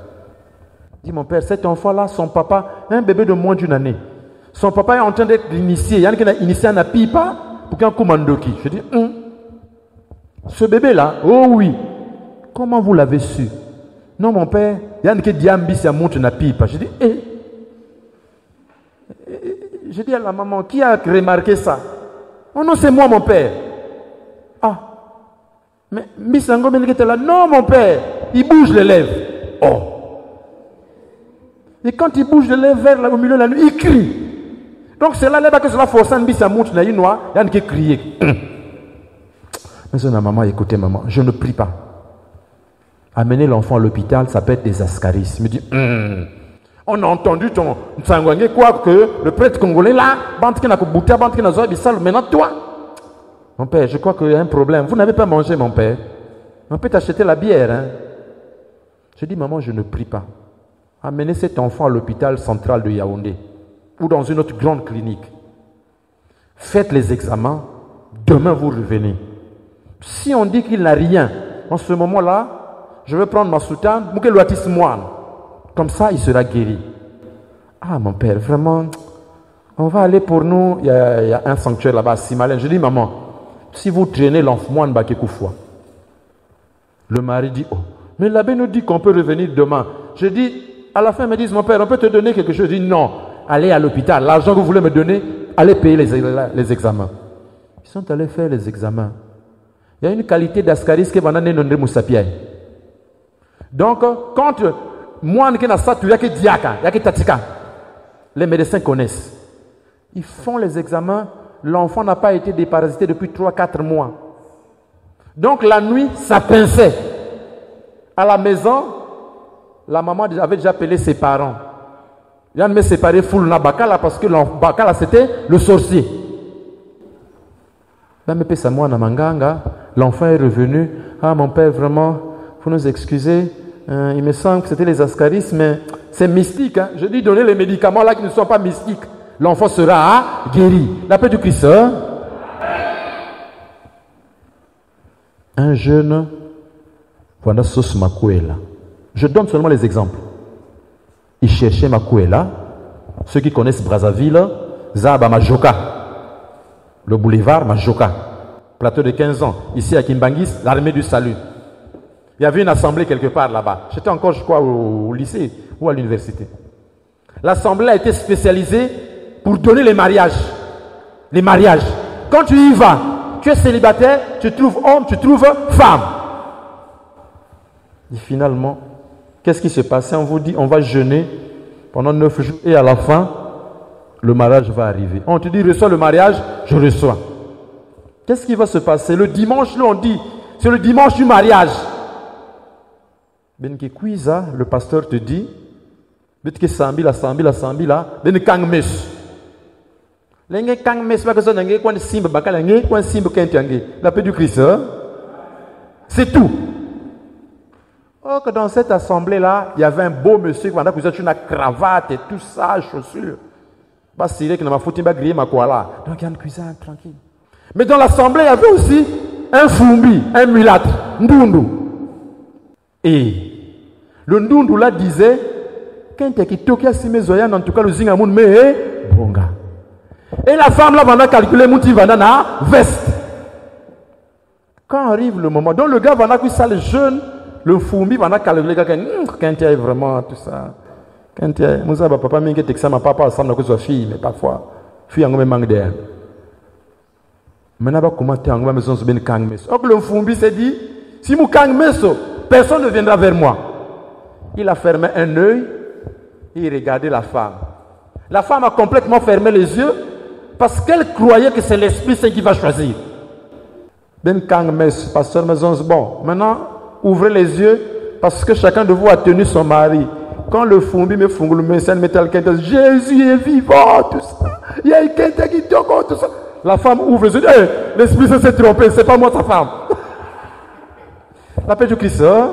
Je dis, mon père, cet enfant-là, son papa, un bébé de moins d'une année. Son papa est en train d'être initié. Il y en a qui ont initié un pipa. Pour qu'un commandoki. Je dis, ce bébé-là, oh oui, comment vous l'avez su? Non, mon père, il y a un qui dit, ça monte na pipe. Je dis, je dis à la maman, qui a remarqué ça? Oh non, c'est moi, mon père. Mais Bissango était là, non, mon père, il bouge les lèvres. Oh. Et quand il bouge les lèvres vers au milieu de la nuit, il crie. Donc c'est là que cela force un bis à monter dans une noix, il y a un qui crie. Mais ça, maman, écoutez, maman, je ne prie pas. Amener l'enfant à l'hôpital, ça peut être des ascaris. Il me dit, on a entendu ton sangouangé quoi que le prêtre congolais là, maintenant toi, Mon père, je crois qu'il y a un problème. Vous n'avez pas mangé, mon père. On peut t'acheter la bière. Hein? Je dis, maman, je ne prie pas. Amenez cet enfant à l'hôpital central de Yaoundé ou dans une autre grande clinique. Faites les examens. Demain, vous revenez. Si on dit qu'il n'a rien, en ce moment-là, je vais prendre ma soutane, comme ça, il sera guéri. Ah, mon père, vraiment, on va aller pour nous. Il y a un sanctuaire là-bas à Simalène. Je dis, maman, si vous traînez l'enfant, le mari dit, oh, mais l'abbé nous dit qu'on peut revenir demain. Je dis, à la fin, ils me disent, mon père, on peut te donner quelque chose. Je dis, non, allez à l'hôpital. L'argent que vous voulez me donner, allez payer les examens. Ils sont allés faire les examens. Il y a une qualité d'ascaris qui va donner notre moussapiaï. Donc, quand moi, les médecins connaissent. Ils font les examens. L'enfant n'a pas été déparasité depuis 3-4 mois. Donc, la nuit, ça pinçait. À la maison, la maman avait déjà appelé ses parents. Il y a me séparé full na bakala parce que bakala c'était le sorcier. L'enfant est revenu. Ah, mon père, vraiment, vous nous excusez. Il me semble que c'était les ascaris, mais c'est mystique. Hein? Je dis donner les médicaments là qui ne sont pas mystiques. L'enfant sera guéri. La paix du Christ. Hein? Un jeune, voilà sauce Makuela. Je donne seulement les exemples. Il cherchait Makuela. Ceux qui connaissent Brazzaville, Zaba Majoka. Le boulevard Majoka. Plateau de 15 ans. Ici à Kimbangis, l'armée du salut. Il y avait une assemblée quelque part là-bas. J'étais encore, je crois, au lycée ou à l'université. L'assemblée a été spécialisée pour donner les mariages. Les mariages. Quand tu y vas, tu es célibataire, tu trouves homme, tu trouves femme. Et finalement, qu'est-ce qui se passait? On vous dit, on va jeûner pendant 9 jours et à la fin, le mariage va arriver. On te dit, reçois le mariage, je reçois. Qu'est-ce qui va se passer? Le dimanche, là, on dit, c'est le dimanche du mariage. Le pasteur te dit, la paix du Christ. C'est tout. Or que dans cette assemblée-là, il y avait un beau monsieur qui avait une cravate et tout ça, chaussures. Donc il y a une cuisine tranquille. Mais dans l'assemblée, il y avait aussi un fumbi, un mulâtre, Ndundu. Et le Ndundu là disait, quand tu es en tout cas, le zingamoun me bonga. Et la femme là, va calculer mouti va na veste. Quand arrive le moment, donc le gars va na ça le jeune, le fumbi va na calculer quand tu es vraiment tout ça. Quand tu es, moi papa m'a dit que ma papa ensemble que soit fille, mais parfois fille en manque d'elle. Maintenant, comment tu es en maison sur ben kang meso. Donc le fumbi s'est dit, si mon kang meso, personne ne viendra vers moi. Il a fermé un œil et il regardait la femme. La femme a complètement fermé les yeux parce qu'elle croyait que c'est l'Esprit Saint qui va choisir. Ben kang meso, pasteur maison, bon, maintenant, ouvrez les yeux parce que chacun de vous a tenu son mari. Quand le fumbi me fungue le message, Jésus est vivant, tout ça. Il y a quelqu'un qui dit tout ça. La femme ouvre les yeux, hey, l'Esprit s'est trompé, c'est pas moi sa femme. La paix du Christ. Hein?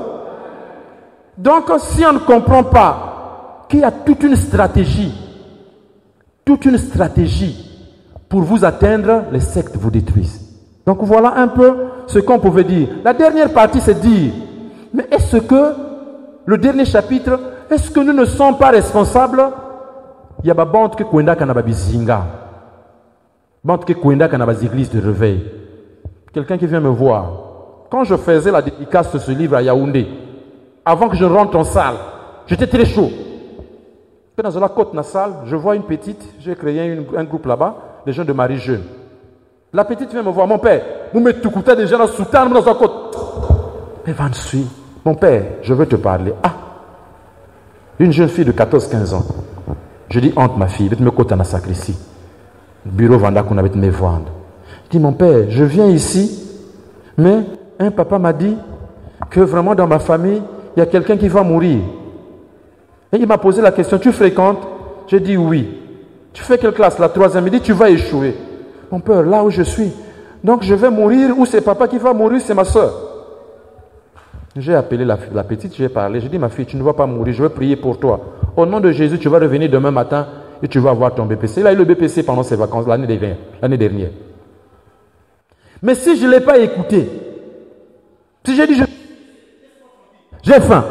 Donc, si on ne comprend pas qu'il y a toute une stratégie pour vous atteindre, les sectes vous détruisent. Donc, voilà un peu ce qu'on pouvait dire. La dernière partie, c'est dire, mais est-ce que, le dernier chapitre, est-ce que nous ne sommes pas responsables? Il y a des bandes qui sont dans bande qui dans les églises de réveil. Quelqu'un qui vient me voir. Quand je faisais la dédicace de ce livre à Yaoundé, avant que je rentre en salle, j'étais très chaud. Dans la côte nasale, je vois une petite, j'ai créé un groupe là-bas, les gens de Marie Jeune. La petite vient me voir, mon père, vous mettez tout côté déjà dans la soutane, dans la côte. Mais va suis. Mon père, je veux te parler. Ah, une jeune fille de 14-15 ans. Je dis, entre ma fille, vais me côté dans la sacristie. Bureau Vanda qu'on avait me vendre. Je dis, mon père, je viens ici, mais un papa m'a dit que vraiment dans ma famille, il y a quelqu'un qui va mourir. Et il m'a posé la question, tu fréquentes? J'ai dit oui. Tu fais quelle classe? La 3e. Il dit, tu vas échouer. Mon père, là où je suis, Donc je vais mourir, ou c'est papa qui va mourir, c'est ma soeur. J'ai appelé la petite, j'ai parlé, j'ai dit, ma fille, tu ne vas pas mourir, je vais prier pour toi. Au nom de Jésus, tu vas revenir demain matin et tu vas avoir ton BPC. Il a eu le BPC pendant ses vacances l'année dernière. Mais si je ne l'ai pas écouté, si j'ai dit, j'ai faim,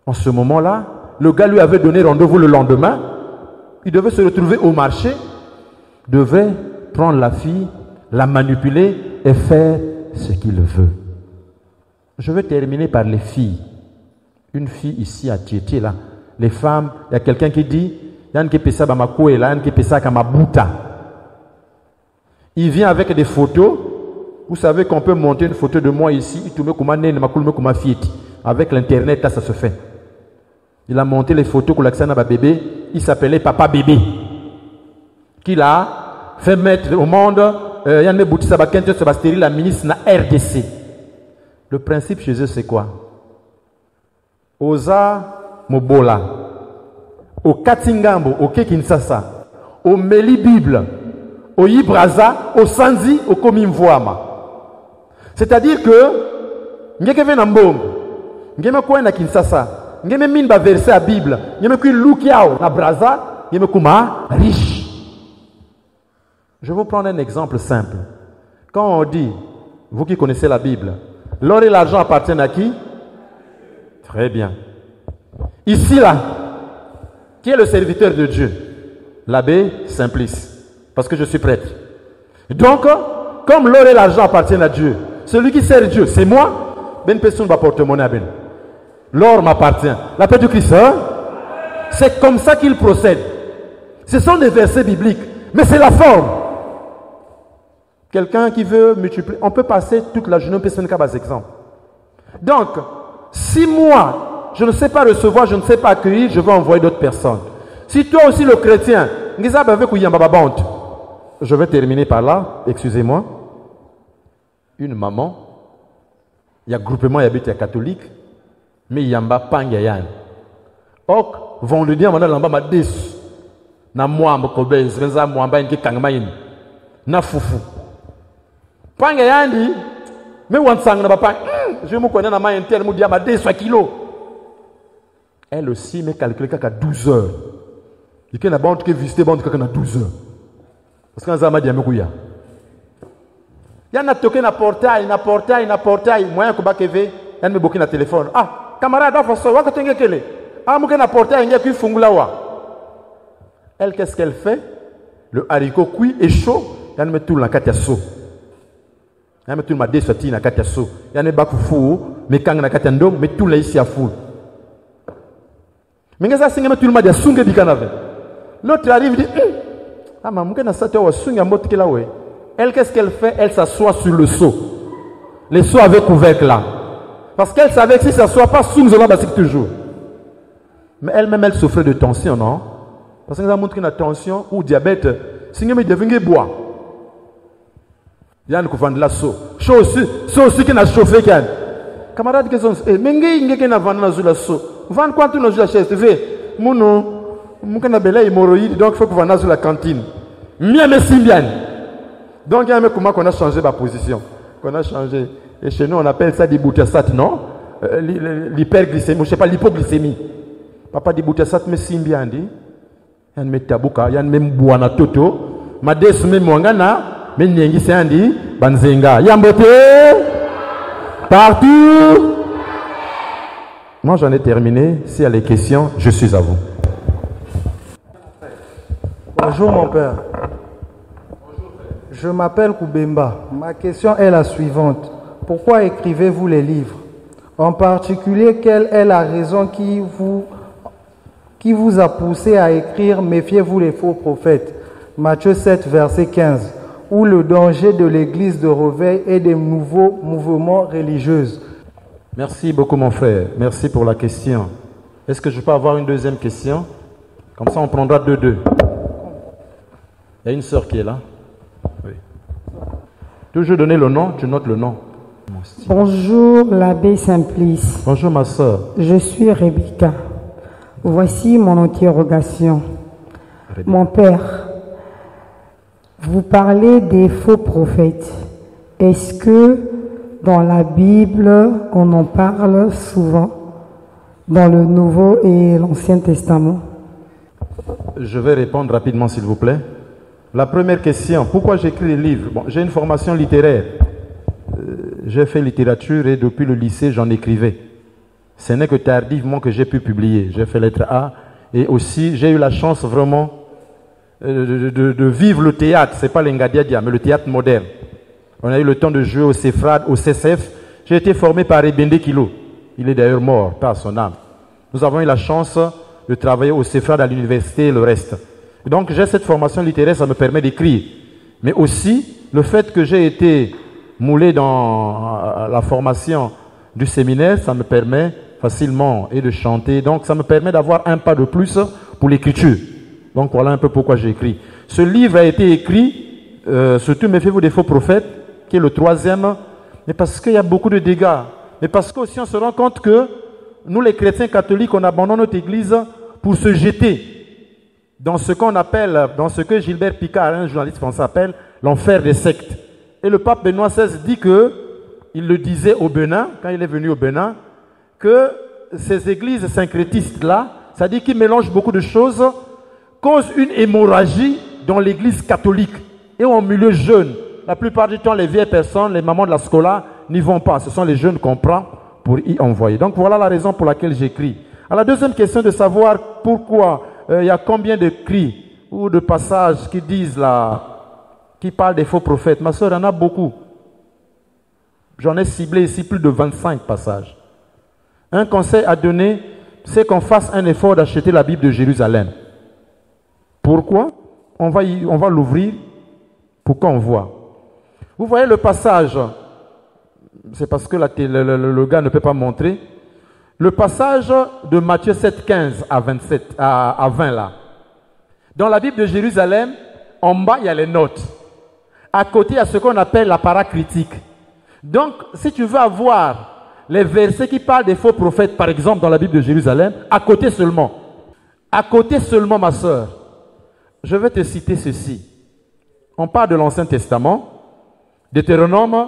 en ce moment-là, le gars lui avait donné rendez-vous le lendemain, il devait se retrouver au marché, devait prendre la fille, la manipuler et faire ce qu'il veut. Je vais terminer par les filles. Une fille ici à Tietie, là. Les femmes, il y a quelqu'un qui dit, il y a un qui peut ça ma couille, là, un qui peut ça ma bouta. Il vient avec des photos. Vous savez qu'on peut monter une photo de moi ici, avec l'internet, là, ça se fait. Il a monté les photos pour l'accès à bébé. Il s'appelait Papa Bébé. Qu'il a fait mettre au monde, il y a une boutique, ça va stérile la ministre na RDC. Le principe chez eux, c'est quoi? Oza Mobola, au Katingambo, au Kinshasa, au Meli Bible, au Ibraza, au Sanzi, au Komimvoama. C'est-à-dire que, ngeke na mbongo, ngeme kwa na Kinshasa, ngeme min ba verset à Bible, ngeme kui lukiao na Braza, ngeme kuma riche. Je vais vous prendre un exemple simple. Quand on dit, vous qui connaissez la Bible, l'or et l'argent appartiennent à qui? Très bien. Ici, là, qui est le serviteur de Dieu? L'abbé Simplice. Parce que je suis prêtre. Donc, comme l'or et l'argent appartiennent à Dieu, celui qui sert Dieu, c'est moi. Ben personne va porter monnaie à ben. L'or m'appartient. La paix du Christ, hein? C'est comme ça qu'il procède. Ce sont des versets bibliques, mais c'est la forme. Quelqu'un qui veut multiplier, on peut passer toute la journée, on peut se faire des exemples. Donc, si moi, je ne sais pas recevoir, je ne sais pas accueillir, je vais envoyer d'autres personnes. Si toi aussi le chrétien, je vais terminer par là, excusez-moi. Une maman, il y a groupement, il y a des catholiques, mais il y a un pangayan. Ok, vendredi, on a l'amba des na moi, mokobez, reza mwamba inki kangmayin, na fufu. Pangayan dit, mais wansang na papa, je me connais na ma interne, me dit à ma 200 kilos. Elle aussi, mais calculé qu'à 12 heures. Il y a une bande qui visite bande qui a 12 heures. Parce qu'on a dit à Mekouya. Il y a un token na portail. Moi, je vais il y a un beaucoup na téléphone. Ah, camarade, il faut que tu aies quel. Ah, moi, na portail, il y a qui fungulawa. Elle, qu'est-ce qu'elle fait? Le haricot cuit est chaud. Il y a un tout la katiasso. Il y a un tout ma dessorti na katiasso. Il y a un bakoufou, mais quand na katiandong, mais tout là ici à fou. Mais ça, c'est que tout le monde a sunge di canave. L'autre arrive et dit, ah, maman, qu'est-ce que ça sunge à mot qui là ouais. Elle, qu'est-ce qu'elle fait? Elle s'assoit sur le seau. Le seau avec couvercle là. Parce qu'elle savait que si ça ne s'assoit pas, sunge là, bah, c'est toujours. Mais elle-même, elle souffrait de tension, non? Parce que ça montre une tension ou diabète. Si elle me devient bois. Il y a un coup de la seau. Chaud aussi qui n'a chauffé. Camarade, qu'est-ce que c'est? Mais il y a un vent sur la seau. Vend quoi tu nous la chaise? Tu fais, mon hémorroïde, donc il faut que vous venez sur la cantine. Mieux mais si bien. Donc il y a un comment qu'on a changé ma position. Qu'on a changé. Et chez nous on appelle ça des boutessat, non? L'hyperglycémie, je ne sais pas, l'hypoglycémie. Papa dit boutessat mais si bien dit. Il y a un tabuka, il y a un même boana toto. Ma des me mwangana, mais n'y c'est un dit, banzenga. Yambote partout. Moi, j'en ai terminé. S'il y a les questions, je suis à vous. Bonjour, mon père. Je m'appelle Koubemba. Ma question est la suivante. Pourquoi écrivez-vous les livres? En particulier, quelle est la raison qui vous a poussé à écrire « Méfiez-vous les faux prophètes » Matthieu 7, verset 15, ou le danger de l'église de réveil et des nouveaux mouvements religieux. Merci beaucoup mon frère, merci pour la question. Est-ce que je peux avoir une deuxième question? Comme ça on prendra 2-2. Il y a une sœur qui est là. Oui. Toujours donner le nom, tu notes le nom. Bonjour l'abbé Simplice. Bonjour ma sœur. Je suis Rebecca. Voici mon interrogation. Rebecca. Mon père, Vous parlez des faux prophètes. Est-ce que dans la Bible, on en parle souvent dans le Nouveau et l'Ancien Testament? Je vais répondre rapidement, s'il vous plaît. La première question, pourquoi j'écris les livres? Bon, j'ai une formation littéraire. J'ai fait littérature et depuis le lycée, j'en écrivais. Ce n'est que tardivement que j'ai pu publier. J'ai fait lettre A et aussi, j'ai eu la chance vraiment de vivre le théâtre. Ce n'est pas l'Engadiadia, mais le théâtre moderne. On a eu le temps de jouer au CEFRAD, au CCF. J'ai été formé par Ebende Kilo. Il est d'ailleurs mort, par son âme. Nous avons eu la chance de travailler au CEFRAD à l'université et le reste. Et donc j'ai cette formation littéraire, ça me permet d'écrire. Mais aussi, le fait que j'ai été moulé dans la formation du séminaire, ça me permet facilement et de chanter. Donc ça me permet d'avoir un pas de plus pour l'écriture. Donc voilà un peu pourquoi j'ai écrit. Ce livre a été écrit, surtout Méfiez-vous des faux prophètes, qui est le 3e, mais parce qu'il y a beaucoup de dégâts. Mais parce qu'aussi on se rend compte que nous les chrétiens catholiques, on abandonne notre église pour se jeter dans ce qu'on appelle, dans ce que Gilbert Picard, un journaliste français, appelle l'enfer des sectes. Et le pape Benoît XVI dit que, il le disait au Bénin, quand il est venu au Bénin, que ces églises syncrétistes-là, ça dit qu'ils mélangent beaucoup de choses, causent une hémorragie dans l'église catholique et en milieu jeune. La plupart du temps, les vieilles personnes, les mamans de la scola n'y vont pas. Ce sont les jeunes qu'on prend pour y envoyer. Donc voilà la raison pour laquelle j'écris. À la deuxième question de savoir pourquoi il y a combien de cris ou de passages qui disent qui parlent des faux prophètes. Ma soeur, il y en a beaucoup. J'en ai ciblé ici plus de 25 passages. Un conseil à donner, c'est qu'on fasse un effort d'acheter la Bible de Jérusalem. Pourquoi? On va l'ouvrir pour qu'on voit. Vous voyez le passage, c'est parce que le gars ne peut pas montrer. Le passage de Matthieu 7, 15 à 20 là. Dans la Bible de Jérusalem, en bas, il y a les notes. À côté, il y a ce qu'on appelle la paracritique. Donc, si tu veux avoir les versets qui parlent des faux prophètes, par exemple, dans la Bible de Jérusalem, à côté seulement, ma soeur, je vais te citer ceci. On parle de l'Ancien Testament, Deutéronome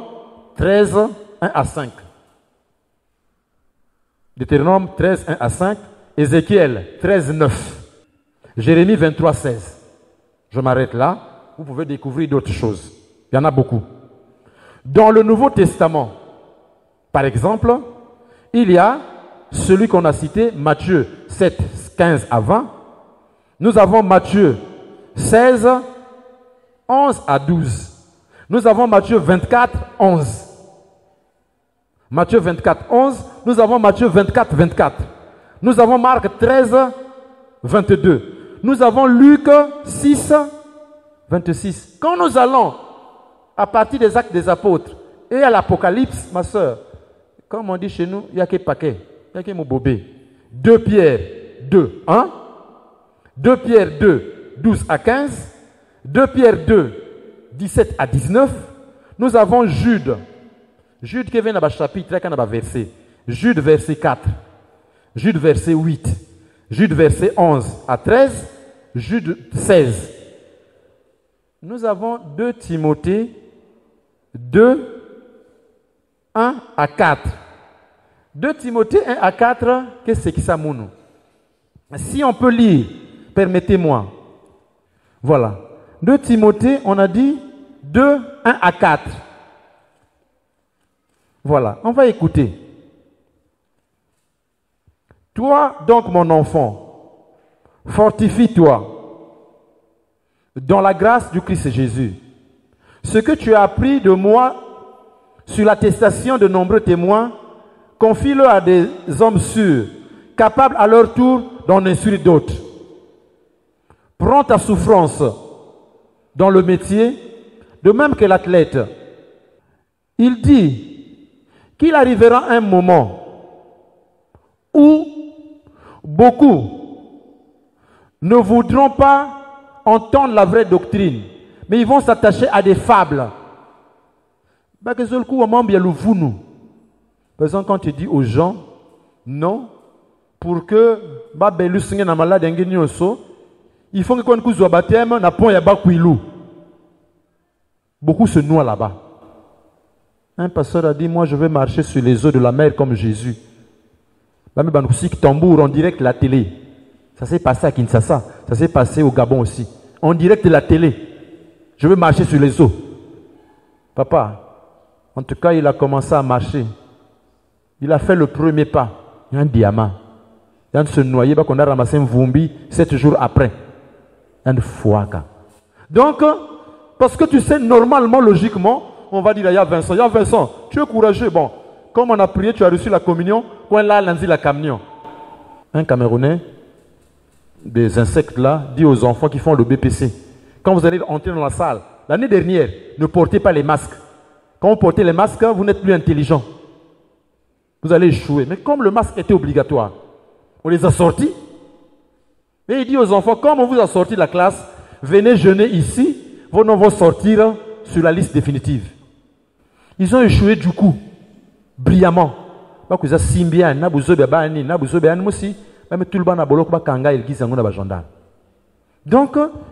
13, 1 à 5. Deutéronome 13, 1 à 5, Ézéchiel 13, 9, Jérémie 23, 16. Je m'arrête là, vous pouvez découvrir d'autres choses. Il y en a beaucoup. Dans le Nouveau Testament, par exemple, il y a celui qu'on a cité, Matthieu 7, 15 à 20. Nous avons Matthieu 16, 11 à 12. Nous avons Matthieu 24, 11. Matthieu 24, 11. Nous avons Matthieu 24, 24. Nous avons Marc 13, 22. Nous avons Luc 6, 26. Quand nous allons à partir des Actes des Apôtres et à l'Apocalypse, ma soeur, comme on dit chez nous, il n'y a que paquet, il n'y a que mon bobé. 2 Pierre 2, 1. 2 Pierre 2, 12 à 15. 2 Pierre 2, 17 à 19. Nous avons Jude. Jude qui vient dans le chapitre, dans le verset. Jude verset 4. Jude verset 8. Jude verset 11 à 13. Jude 16. Nous avons 2 Timothée 2, 1 à 4. 2 Timothée 1 à 4, qu'est-ce que ça mounou? Si on peut lire, permettez-moi. Voilà. 2 Timothée, on a dit 2, 1 à 4. Voilà, on va écouter. Toi, donc, mon enfant, fortifie-toi dans la grâce du Christ Jésus. Ce que tu as appris de moi sur l'attestation de nombreux témoins, confie-le à des hommes sûrs, capables à leur tour d'en instruire d'autres. Prends ta souffrance dans le métier, de même que l'athlète. Il dit qu'il arrivera un moment où beaucoup ne voudront pas entendre la vraie doctrine, mais ils vont s'attacher à des fables. Par exemple, quand tu dis aux gens, non, pour que il faut que quand vous baptême, na pont ya bakuilu. Beaucoup se noient là-bas. Un pasteur a dit, moi je vais marcher sur les eaux de la mer comme Jésus. Même tambour en direct de la télé. Ça s'est passé à Kinshasa, ça s'est passé au Gabon aussi. En direct de la télé. Je veux marcher sur les eaux. Papa, en tout cas, il a commencé à marcher. Il a fait le premier pas. Il y a un diamant. Il y a se noyer, qu'on a ramassé un vombi 7 jours après. Il y a une foi. Donc, parce que tu sais, normalement, logiquement, on va dire, il y a Vincent. Il y a Vincent, tu es courageux. Bon, comme on a prié, tu as reçu la communion. Quand là, lundi, la camion. Un Camerounais, des insectes là, dit aux enfants qui font le BPC, quand vous allez entrer dans la salle, l'année dernière, ne portez pas les masques. Quand vous portez les masques, vous n'êtes plus intelligent. Vous allez échouer. Mais comme le masque était obligatoire, on les a sortis. Et il dit aux enfants, comme on vous a sorti de la classe, venez jeûner ici, vos noms vont sortir sur la liste définitive. Ils ont échoué du coup, brillamment. Donc,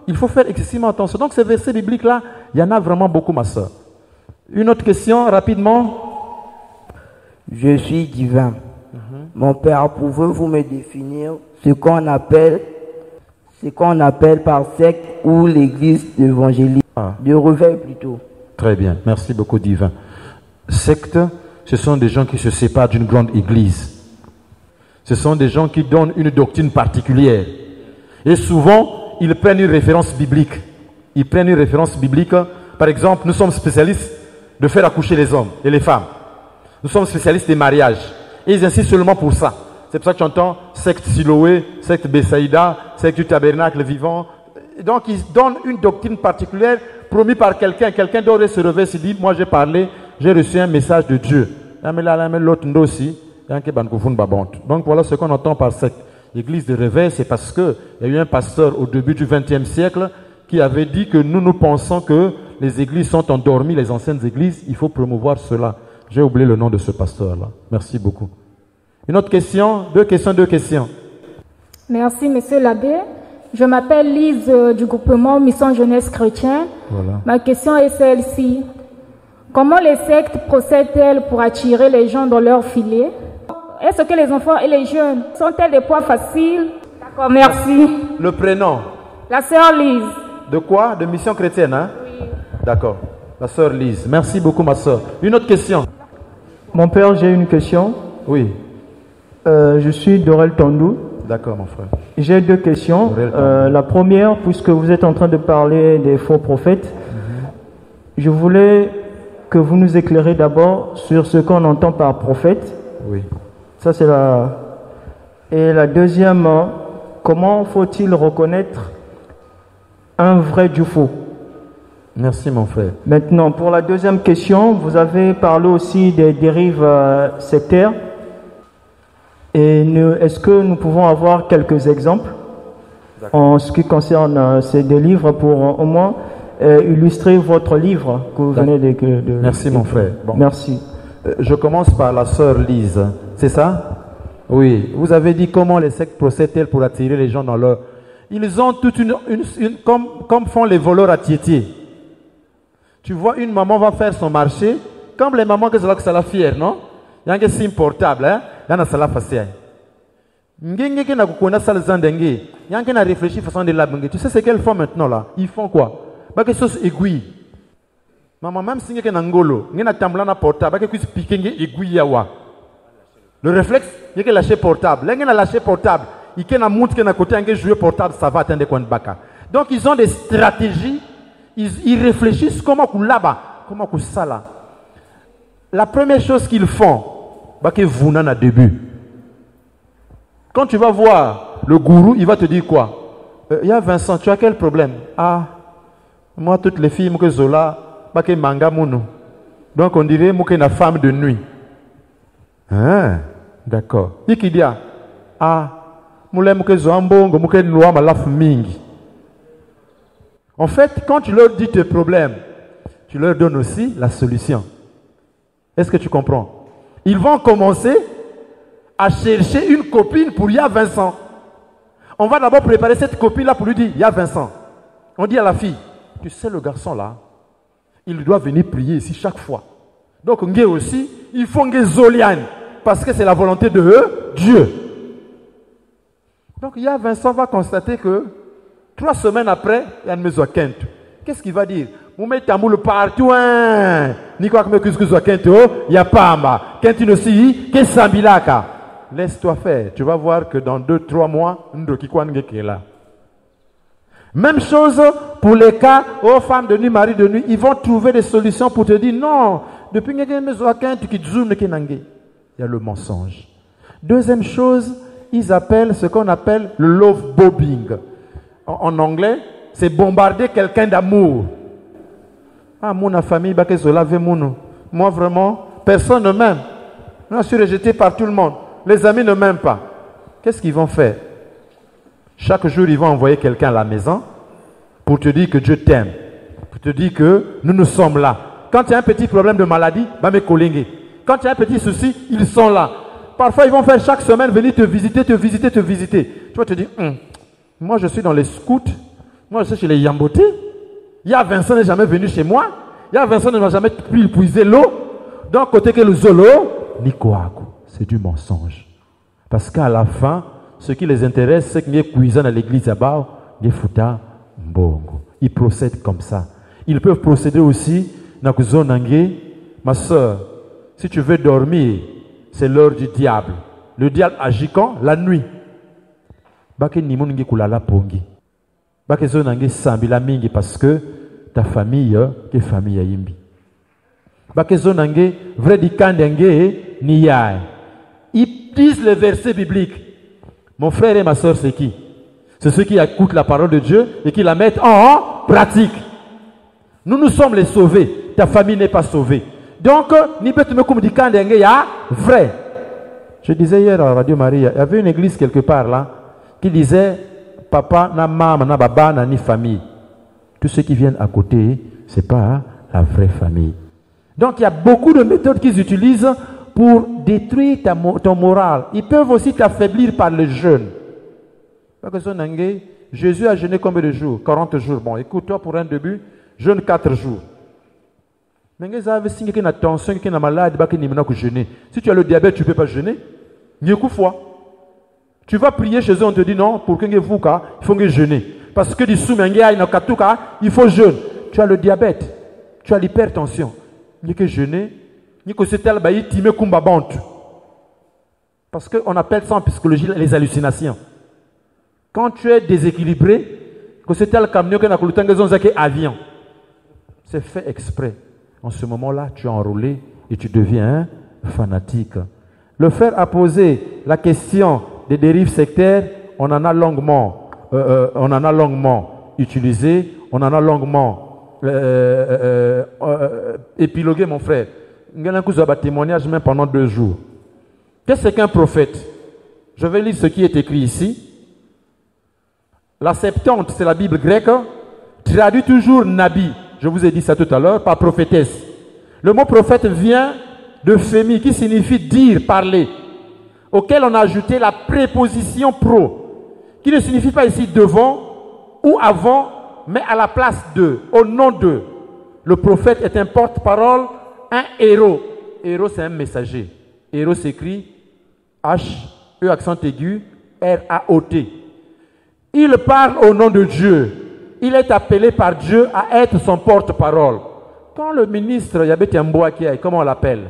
il faut faire excessivement attention. Donc, ces versets bibliques-là, il y en a vraiment beaucoup, ma soeur. Une autre question, rapidement. Je suis divin. Mon Père, pouvez-vous me définir ce qu'on appelle par secte ou l'église évangélique, de réveil plutôt? Très bien, merci beaucoup, divin. Secte, ce sont des gens qui se séparent d'une grande église. Ce sont des gens qui donnent une doctrine particulière. Et souvent, ils prennent une référence biblique. Ils prennent une référence biblique. Par exemple, nous sommes spécialistes de faire accoucher les hommes et les femmes. Nous sommes spécialistes des mariages. Et ils insistent seulement pour ça. C'est pour ça que tu entends secte Siloé, secte Bessaïda, secte du tabernacle vivant. Donc, ils donnent une doctrine particulière promise par quelqu'un. Quelqu'un doit se réveiller et se dire, moi j'ai parlé, j'ai reçu un message de Dieu. Donc voilà ce qu'on entend par secte. L'église de réveil, c'est parce qu'il y a eu un pasteur au début du XXe siècle qui avait dit que nous pensons que les églises sont endormies, les anciennes églises, il faut promouvoir cela. J'ai oublié le nom de ce pasteur-là. Merci beaucoup. Une autre question? Deux questions. Merci, monsieur l'abbé. Je m'appelle Lise du groupement Mission Jeunesse Chrétien. Voilà. Ma question est celle-ci. Comment les sectes procèdent-elles pour attirer les gens dans leur filet? Est-ce que les enfants et les jeunes sont-elles des points faciles? D'accord, merci. Le prénom? La sœur Lise. De quoi? De Mission Chrétienne, hein? Oui. D'accord. La sœur Lise. Merci beaucoup, ma sœur. Une autre question? Mon père, j'ai une question. Oui. Je suis Dorel Tondou. D'accord, mon frère. J'ai deux questions. La première, puisque vous êtes en train de parler des faux prophètes, je voulais que vous nous éclairez d'abord sur ce qu'on entend par prophète. Oui. Ça, c'est la... Et la deuxième, comment faut-il reconnaître un vrai du faux? Merci, mon frère. Maintenant, pour la deuxième question, vous avez parlé aussi des dérives sectaires. Et est-ce que nous pouvons avoir quelques exemples en ce qui concerne ces deux livres pour au moins illustrer votre livre que vous venez de... Merci, mon frère. Bon. Merci. Je commence par la sœur Lise. C'est ça? Oui. Vous avez dit comment les sectes procèdent-elles pour attirer les gens dans leur... Ils ont toute comme font les voleurs à Tiétié. Tu vois, une maman va faire son marché, comme les mamans que c'est la fière, non? Il y a un signe portable, hein? Il y a un sala facile. Il y a un réfléchi façon de la bangue. Tu sais ce qu'elles font maintenant là? Ils font quoi? Quelque chose aiguille. Maman, même si il y a un angolo, il y a un tamblana portable, il y a un piqué aiguille. Le réflexe, il y a lâcher portable. Il y a lâché portable. Il y a un montre qui est à côté, il y a jouer portable, ça va atteindre quoi de baka. Donc ils ont des stratégies. Ils réfléchissent comment qu'on là-bas, comment qu'on ça là. La première chose qu'ils font, c'est que vous n'en avez début. Quand tu vas voir le gourou, il va te dire quoi? Il y a Vincent, tu as quel problème? Ah, moi toutes les filles, moi Zola, que manga mounou. Donc on dirait moi une femme de nuit. Ah, d'accord. Il qui dit ah, moi que Zoambo, moi que noa malaf mingi. En fait, quand tu leur dis tes problèmes, tu leur donnes aussi la solution. Est-ce que tu comprends? Ils vont commencer à chercher une copine pour Y'a Vincent. On va d'abord préparer cette copine-là pour lui dire Y'a Vincent. On dit à la fille, tu sais le garçon là, il doit venir prier ici chaque fois. Donc, aussi, il faut que Zolian, parce que c'est la volonté de Dieu. Donc, il y a Vincent va constater que 3 semaines après, il y a une maison à Kent. Qu'est-ce qu'il va dire? Vous mettez un moule partout, hein? Ni quoi que me cuse à Kent, il n'y a pas ma. Kent aussi, qu'est-ce Sambilaka? Laisse-toi faire. Tu vas voir que dans 2-3 mois, est là. Même chose pour les cas aux femmes de nuit, mari de nuit. Ils vont trouver des solutions pour te dire non. Depuis que il y a le mensonge. Deuxième chose, ils appellent ce qu'on appelle le love bombing. En anglais, c'est bombarder quelqu'un d'amour. Ah, mon famille, moi vraiment, personne ne m'aime. Je suis rejeté par tout le monde. Les amis ne m'aiment pas. Qu'est-ce qu'ils vont faire? Chaque jour, ils vont envoyer quelqu'un à la maison pour te dire que Dieu t'aime. Pour te dire que nous sommes là. Quand il y a un petit problème de maladie, me colinguer. Quand il y a un petit souci, ils sont là. Parfois, ils vont faire chaque semaine venir te visiter. Tu vas te dire, moi je suis dans les scouts. Moi je suis chez les Yamboté. Il y a Vincent n'est jamais venu chez moi. Il y a Vincent ne m'a jamais pu puiser l'eau. Donc, côté que le zolo, c'est du mensonge. Parce qu'à la fin, ce qui les intéresse, c'est qu'il y ait cuisine à l'église là-bas, il y ait fouta mbongo. Ils procèdent comme ça. Ils peuvent procéder aussi dans la zone. Ma soeur, si tu veux dormir, c'est l'heure du diable. Le diable agit quand? La nuit. Bake ni mon ngi kulala pongi. Bake zone ngi sambila mingi parce que ta famille est famille yimbi. Bake zone ngi vrai di kandenge ni yae. Ils disent le verset biblique. Mon frère et ma soeur, c'est qui? C'est ceux qui écoutent la parole de Dieu et qui la mettent en pratique. Nous sommes les sauvés. Ta famille n'est pas sauvée. Donc, ni peut me comme dit kandenge ya vrai. Je disais hier à Radio Maria, il y avait une église quelque part là qui disait papa, na maman, na baba, na ni famille. Tous ceux qui viennent à côté, ce n'est pas la vraie famille. Donc il y a beaucoup de méthodes qu'ils utilisent pour détruire ton moral. Ils peuvent aussi t'affaiblir par le jeûne. Jésus a jeûné combien de jours? 40 jours. Bon, écoute-toi pour un début, jeûne 4 jours. Mais si tu as une tension, si tu as malade, si tu as le diabète, tu ne peux pas jeûner. Tu vas prier chez eux, on te dit non, pour que vous, il faut jeûner. Parce que il faut jeûner. Tu as le diabète, tu as l'hypertension. Il faut jeûner. Parce qu'on appelle ça en psychologie les hallucinations. Quand tu es déséquilibré, c'est fait exprès. En ce moment-là, tu es enrôlé et tu deviens un fanatique. Le frère a posé la question des dérives sectaires. On en a longuement utilisé, on en a longuement épilogué, mon frère. Il y a un témoignage même pendant 2 jours. Qu'est-ce qu'un prophète? Je vais lire ce qui est écrit ici. La Septante, c'est la Bible grecque, traduit toujours Nabi. Je vous ai dit ça tout à l'heure, par prophétesse. Le mot prophète vient de Fémi, qui signifie dire, parler, auquel on a ajouté la préposition pro, qui ne signifie pas ici devant ou avant, mais à la place de, au nom de. Le prophète est un porte-parole, un héros. Héros, c'est un messager. Héros s'écrit H, E accent aigu, R-A-O-T. Il parle au nom de Dieu. Il est appelé par Dieu à être son porte-parole. Quand le ministre Yabeti Mbouakia, comment on l'appelle?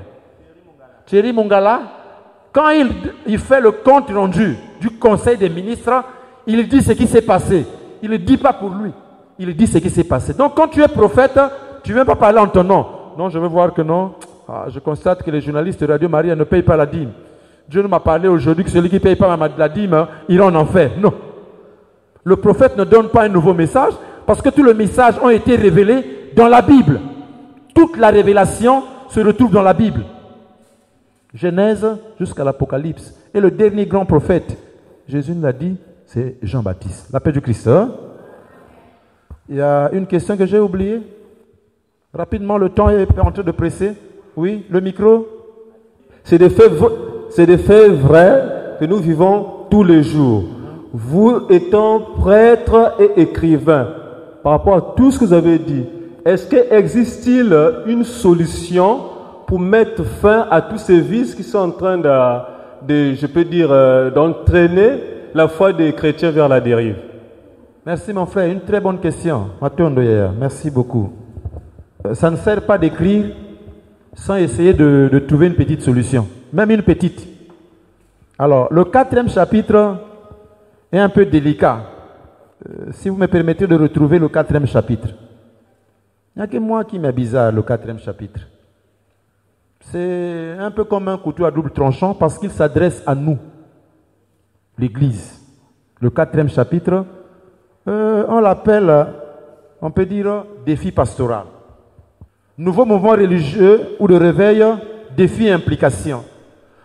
Thierry Mongala, quand il fait le compte rendu du conseil des ministres, il dit ce qui s'est passé. Il ne dit pas pour lui. Il dit ce qui s'est passé. Donc quand tu es prophète, tu ne viens pas parler en ton nom. Non, je veux voir que non. Je constate que les journalistes de Radio Maria ne payent pas la dîme. Dieu ne m'a parlé aujourd'hui que celui qui ne paye pas la dîme ira en enfer. Non. Le prophète ne donne pas un nouveau message parce que tous les messages ont été révélés dans la Bible. Toute la révélation se retrouve dans la Bible. Genèse jusqu'à l'Apocalypse. Et le dernier grand prophète, Jésus nous l'a dit, c'est Jean-Baptiste. La paix du Christ. Il y a une question que j'ai oubliée. Rapidement, le temps est en train de presser. Oui, le micro. C'est des faits vrais que nous vivons tous les jours. Vous étant prêtre et écrivain, par rapport à tout ce que vous avez dit, est-ce qu'existe-t-il une solution pour mettre fin à tous ces vices qui sont en train je peux dire, d'entraîner la foi des chrétiens vers la dérive? Merci mon frère, une très bonne question. Merci beaucoup. Ça ne sert pas d'écrire sans essayer de trouver une petite solution, même une petite. Alors, le 4e chapitre est un peu délicat. Si vous me permettez de retrouver le 4e chapitre. Il n'y a que moi qui m'est bizarre, le 4e chapitre. C'est un peu comme un couteau à double tranchant parce qu'il s'adresse à nous, l'Église. Le 4e chapitre, on l'appelle, on peut dire, défi pastoral. Nouveau mouvement religieux ou de réveil, défi implication.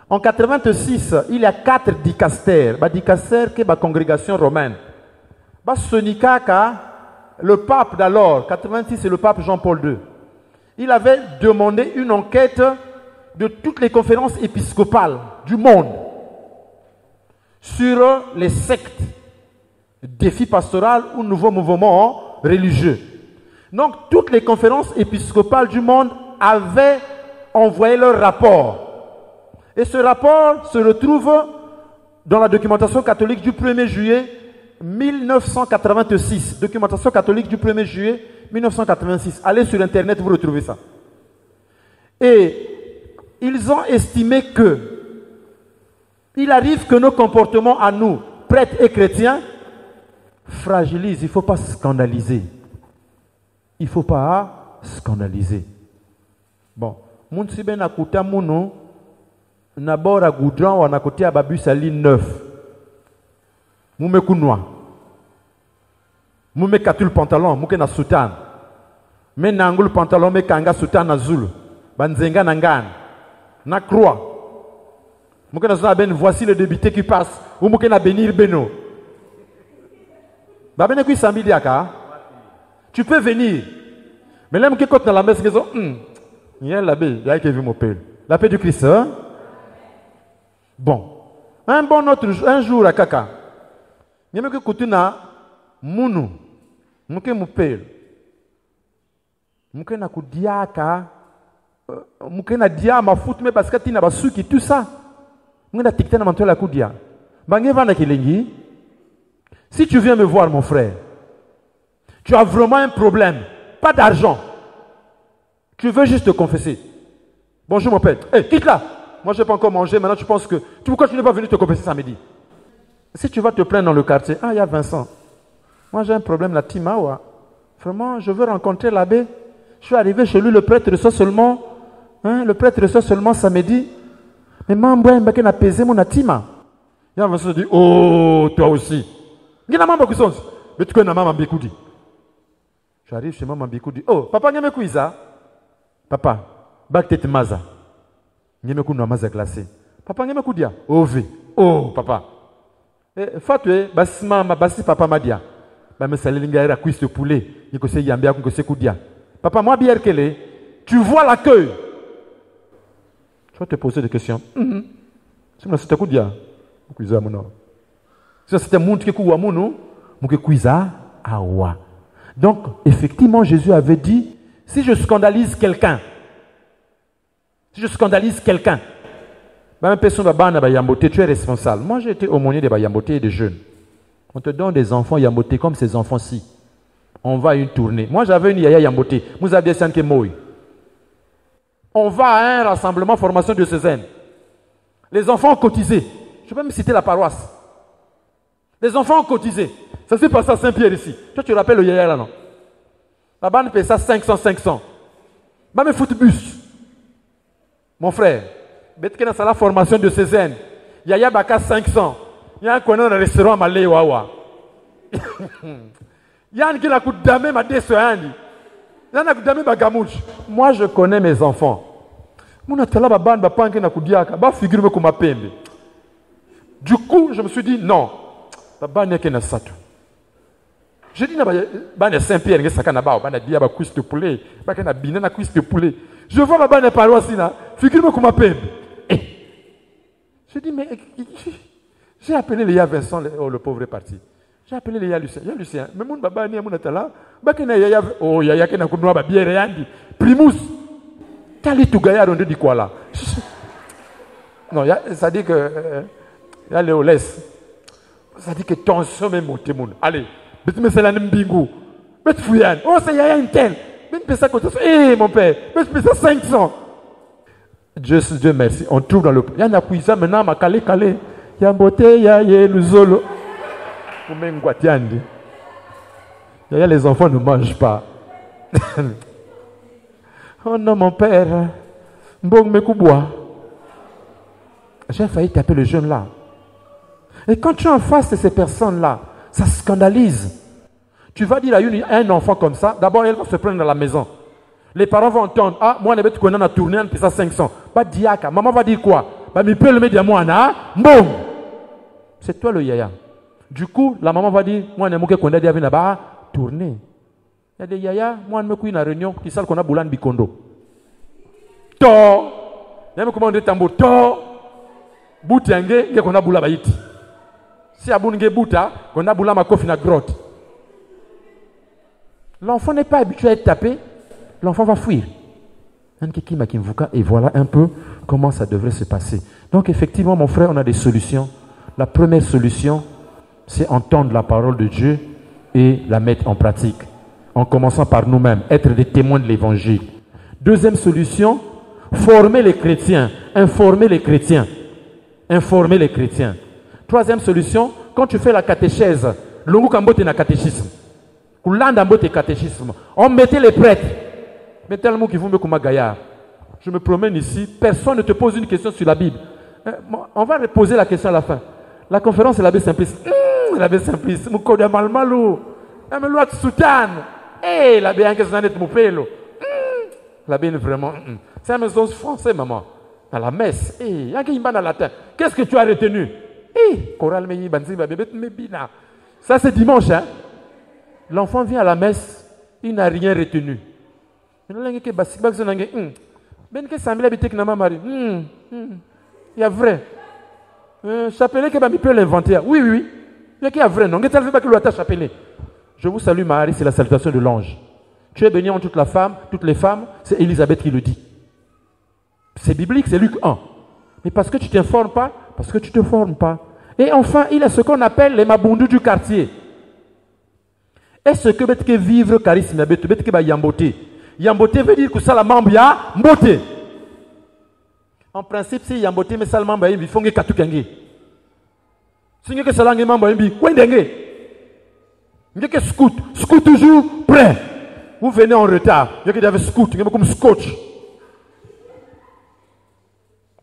En 86, il y a 4 dicastères. Dicastère qui est la congrégation romaine. Sonikaka, le pape d'alors, 86, c'est le pape Jean-Paul II. Il avait demandé une enquête de toutes les conférences épiscopales du monde sur les sectes, défi pastoral ou nouveau mouvement religieux. Donc, toutes les conférences épiscopales du monde avaient envoyé leur rapport. Et ce rapport se retrouve dans la documentation catholique du 1er juillet 1986. Documentation catholique du 1er juillet 1986. Allez sur Internet, vous retrouvez ça. Et ils ont estimé que il arrive que nos comportements à nous, prêtres et chrétiens, fragilisent. Il ne faut pas scandaliser. Il ne faut pas scandaliser. Bon. Mounsi ben akuta mounou, nabora goudran ou anakotia babus à ligne 9. Moume kounoua. Moume katul pantalon, mouke na soutane. Mais nangul pantalon, me kanga soutane na zulu. Banzenga nangan. Na croix. Mouke na zona ben, voici le débuté qui passe. Ou mouke na bénir beno. Babene kui sambi diaka. Tu peux venir. Mais là, mouke kote na la messe, il y a la paix, il y a qui vu mon père. La paix du Christ, hein? Bon. Un jour à Kaka. Il y a que Koutuna, Mounou, Mouke mon père. Mouke na Koudiaka, Mouke na dia ma fout, mais parce que tu n'as pas su qui tout ça. Mouke na tikte na mantoue la Koudia. Bangé vana kilengi. Si tu viens me voir, mon frère, tu as vraiment un problème, pas d'argent. Tu veux juste te confesser. Bonjour mon père. Hé, quitte là. Moi, je n'ai pas encore mangé. Maintenant, tu penses que... Pourquoi tu n'es pas venu te confesser samedi? Si tu vas te plaindre dans le quartier, il y a Vincent. Moi, j'ai un problème, la Timawa. Vraiment, je veux rencontrer l'abbé. Je suis arrivé chez lui, le prêtre reçoit seulement... le prêtre reçoit seulement samedi. Mais moi, je vais apaiser mon Tima. Il y a Vincent qui dit, oh, toi aussi. Il y a maman qui sont... Mais tu connais maman Bikoudi. J'arrive chez maman Bikoudi. Oh, papa, il y a mes ça. Papa, bak tete maza. Nyeme kuno maza glacé. Papa nyeme kudia. Ove. Oh papa. Fatwe basi mama basi papa madia. Ba me salinga era cuisse de poulet. Niko se yambia ko se kudia. Papa moi bière kele. Tu vois l'accueil. Tu vas te poser des questions. C'est moi c'était kudia. Kuiza mono. Ça c'était monde qui kuwa mono, muke kuiza awa. Donc effectivement Jésus avait dit si je scandalise quelqu'un, tu es responsable. Moi, j'ai été aumônier des Bayamboté et des jeunes. On te donne des enfants Yamboté comme ces enfants-ci. On va à une tournée. Moi, j'avais une Yaya Yamboté. Vous avez des qui Moï. On va à un rassemblement formation diocésaine. Les enfants ont cotisé. Je peux même citer la paroisse. Les enfants ont cotisé. Ça s'est passé à Saint-Pierre ici. Toi, tu rappelles le Yaya là, non? La bande paye ça 500. Va me foutre bus. Mon frère, Betkena c'est la formation de Césaine. Yaya Baka 500. Il y a un qu'on a un restaurant à Malé Wawa. Il y a un qui a coup d'amé ma désoyani. Il y a un coup d'amé ma gamouche. Moi je connais mes enfants. Mon atala ba bande ba panke na kudiaka ba figure comme ma pembe. Du coup, je me suis dit non. Ba bande ke na sato. Je dis, na Saint-Pierre, na dia ba cuisse de poulet, ba na bina na cuisse de poulet. Je vois ma paroisse là, figure-moi comme ma peine. Je dis, mais j'ai appelé le Vincent, le pauvre est parti. J'ai appelé les Lucien. Lucien, mais mon baba ni mon atala, bakena yaya oh yaya kena kunwa ba bière yandi. Primus. Tali tu gaya on dit quoi là? Non, ça dit que il y a Léolès. Ça dit que tension même monté mon. Allez, mais c'est la Mbingu. Mais Fouyan. Oh, c'est yaya une telle. Mais tu ça comme ça. Eh mon père, mais tu ça 500. Dieu merci. On trouve dans le. Il y en a qui ça maintenant ma calé. Il y a beauté, il y a le zolo. Les enfants ne mangent pas. Oh non, mon père. J'ai failli taper le jeune là. Et quand tu es en face de ces personnes-là, ça scandalise. Tu vas dire à un enfant comme ça, d'abord, elle va se prendre dans la maison. Les parents vont entendre, ah, moi, on a tourné, on a ça 500. Pas diaka. Maman va dire quoi? Bah, mais peut le mettre à moi, boum. C'est toi le yaya. Du coup, la maman va dire, moi, je qu'on a dit là-bas, tourner. Il y a des yaya, moi, je suis une réunion qui savent qu'on a Boulan Bikondo. To, il y a comment on dit tambour, to, boutiangue, il y a qu'on a Boula Baïti. Si à Bounge Bouta, qu'on a Boula Makofi na grotte. L'enfant n'est pas habitué à être tapé, l'enfant va fuir. Et voilà un peu comment ça devrait se passer. Donc, effectivement, mon frère, on a des solutions. La première solution, c'est entendre la parole de Dieu et la mettre en pratique. En commençant par nous-mêmes, être des témoins de l'évangile. Deuxième solution, former les chrétiens, informer les chrétiens. Informer les chrétiens. Troisième solution, quand tu fais la catéchèse, l'ongu kambote na catéchisme. Koulanda mbote catéchisme. On mettait les prêtres. Mais tellement qu'ils vont me comme gaillard. Je me promène ici, personne ne te pose une question sur la Bible. On va poser la question à la fin. La conférence est l'abbé Simplice. L'abbé Simplice, Moukoda Malmalou. L'abbé Soutan. L'abbé Ankesanet Moupelo. L'abbé est vraiment. C'est un maison français, maman. À la messe. Qu'est-ce que tu as retenu? Ça, c'est dimanche. Hein? L'enfant vient à la messe, il n'a rien retenu. Il y a vrai. Chapelet qui peut l'inventer. Oui. Il y a vrai, non? Je vous salue, Marie, c'est la salutation de l'ange. Tu es bénie en toutes les femmes, c'est Élisabeth qui le dit. C'est biblique, c'est Luc 1. Mais parce que tu ne t'informes pas, parce que tu ne te formes pas. Et enfin, il y a ce qu'on appelle les mabundus du quartier. Est-ce que tu peux vivre charisme? Tu peux yambote. Yambote veut dire que ça la membre ya mbote. En principe, si yambote mais ça la membre il faut que katukange. Si que ça la membre il kwendenge. Ngeke scout toujours prêt. Vous venez en retard. Il y a des scout, comme scotch.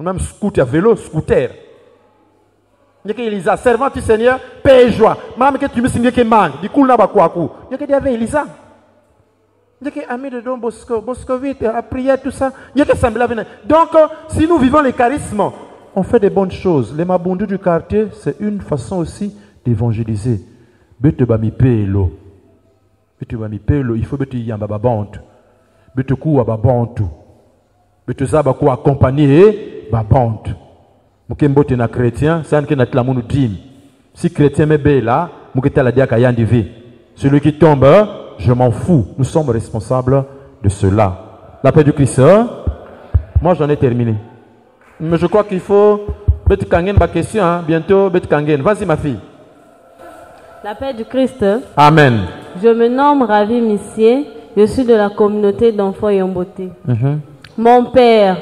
Même scout à vélo, scooter. Il y a Elisa, servant du Seigneur, paix et joie. Même que tu me signes que manque, du coup là bas quoi coup. Il y a des Elisa. Il y a ami de Don Bosco, Boscovite, à prier tout ça. Il y a que ça me lave. Donc, si nous vivons les charismes, on fait des bonnes choses. Les mabondus du quartier, c'est une façon aussi d'évangéliser. Bete bami pelo. Bete bami pelo, il faut bete yamba babantu. Bete kou babantu. Bete zaba kou accompagner babantu. Mukembote na chrétien, c'est un qui n'a que la mounou dim. Si chrétien me bé là, muketa la diaka yandivi. Celui qui tombe, je m'en fous. Nous sommes responsables de cela. La paix du Christ. Moi, j'en ai terminé. Mais je crois qu'il faut. Bet Kangen, ma question. Hein? Bientôt, Bet Kangen. Vas-y, ma fille. La paix du Christ. Amen. Je me nomme Ravi Missier. Je suis de la communauté d'enfants Yomboté. Mon père,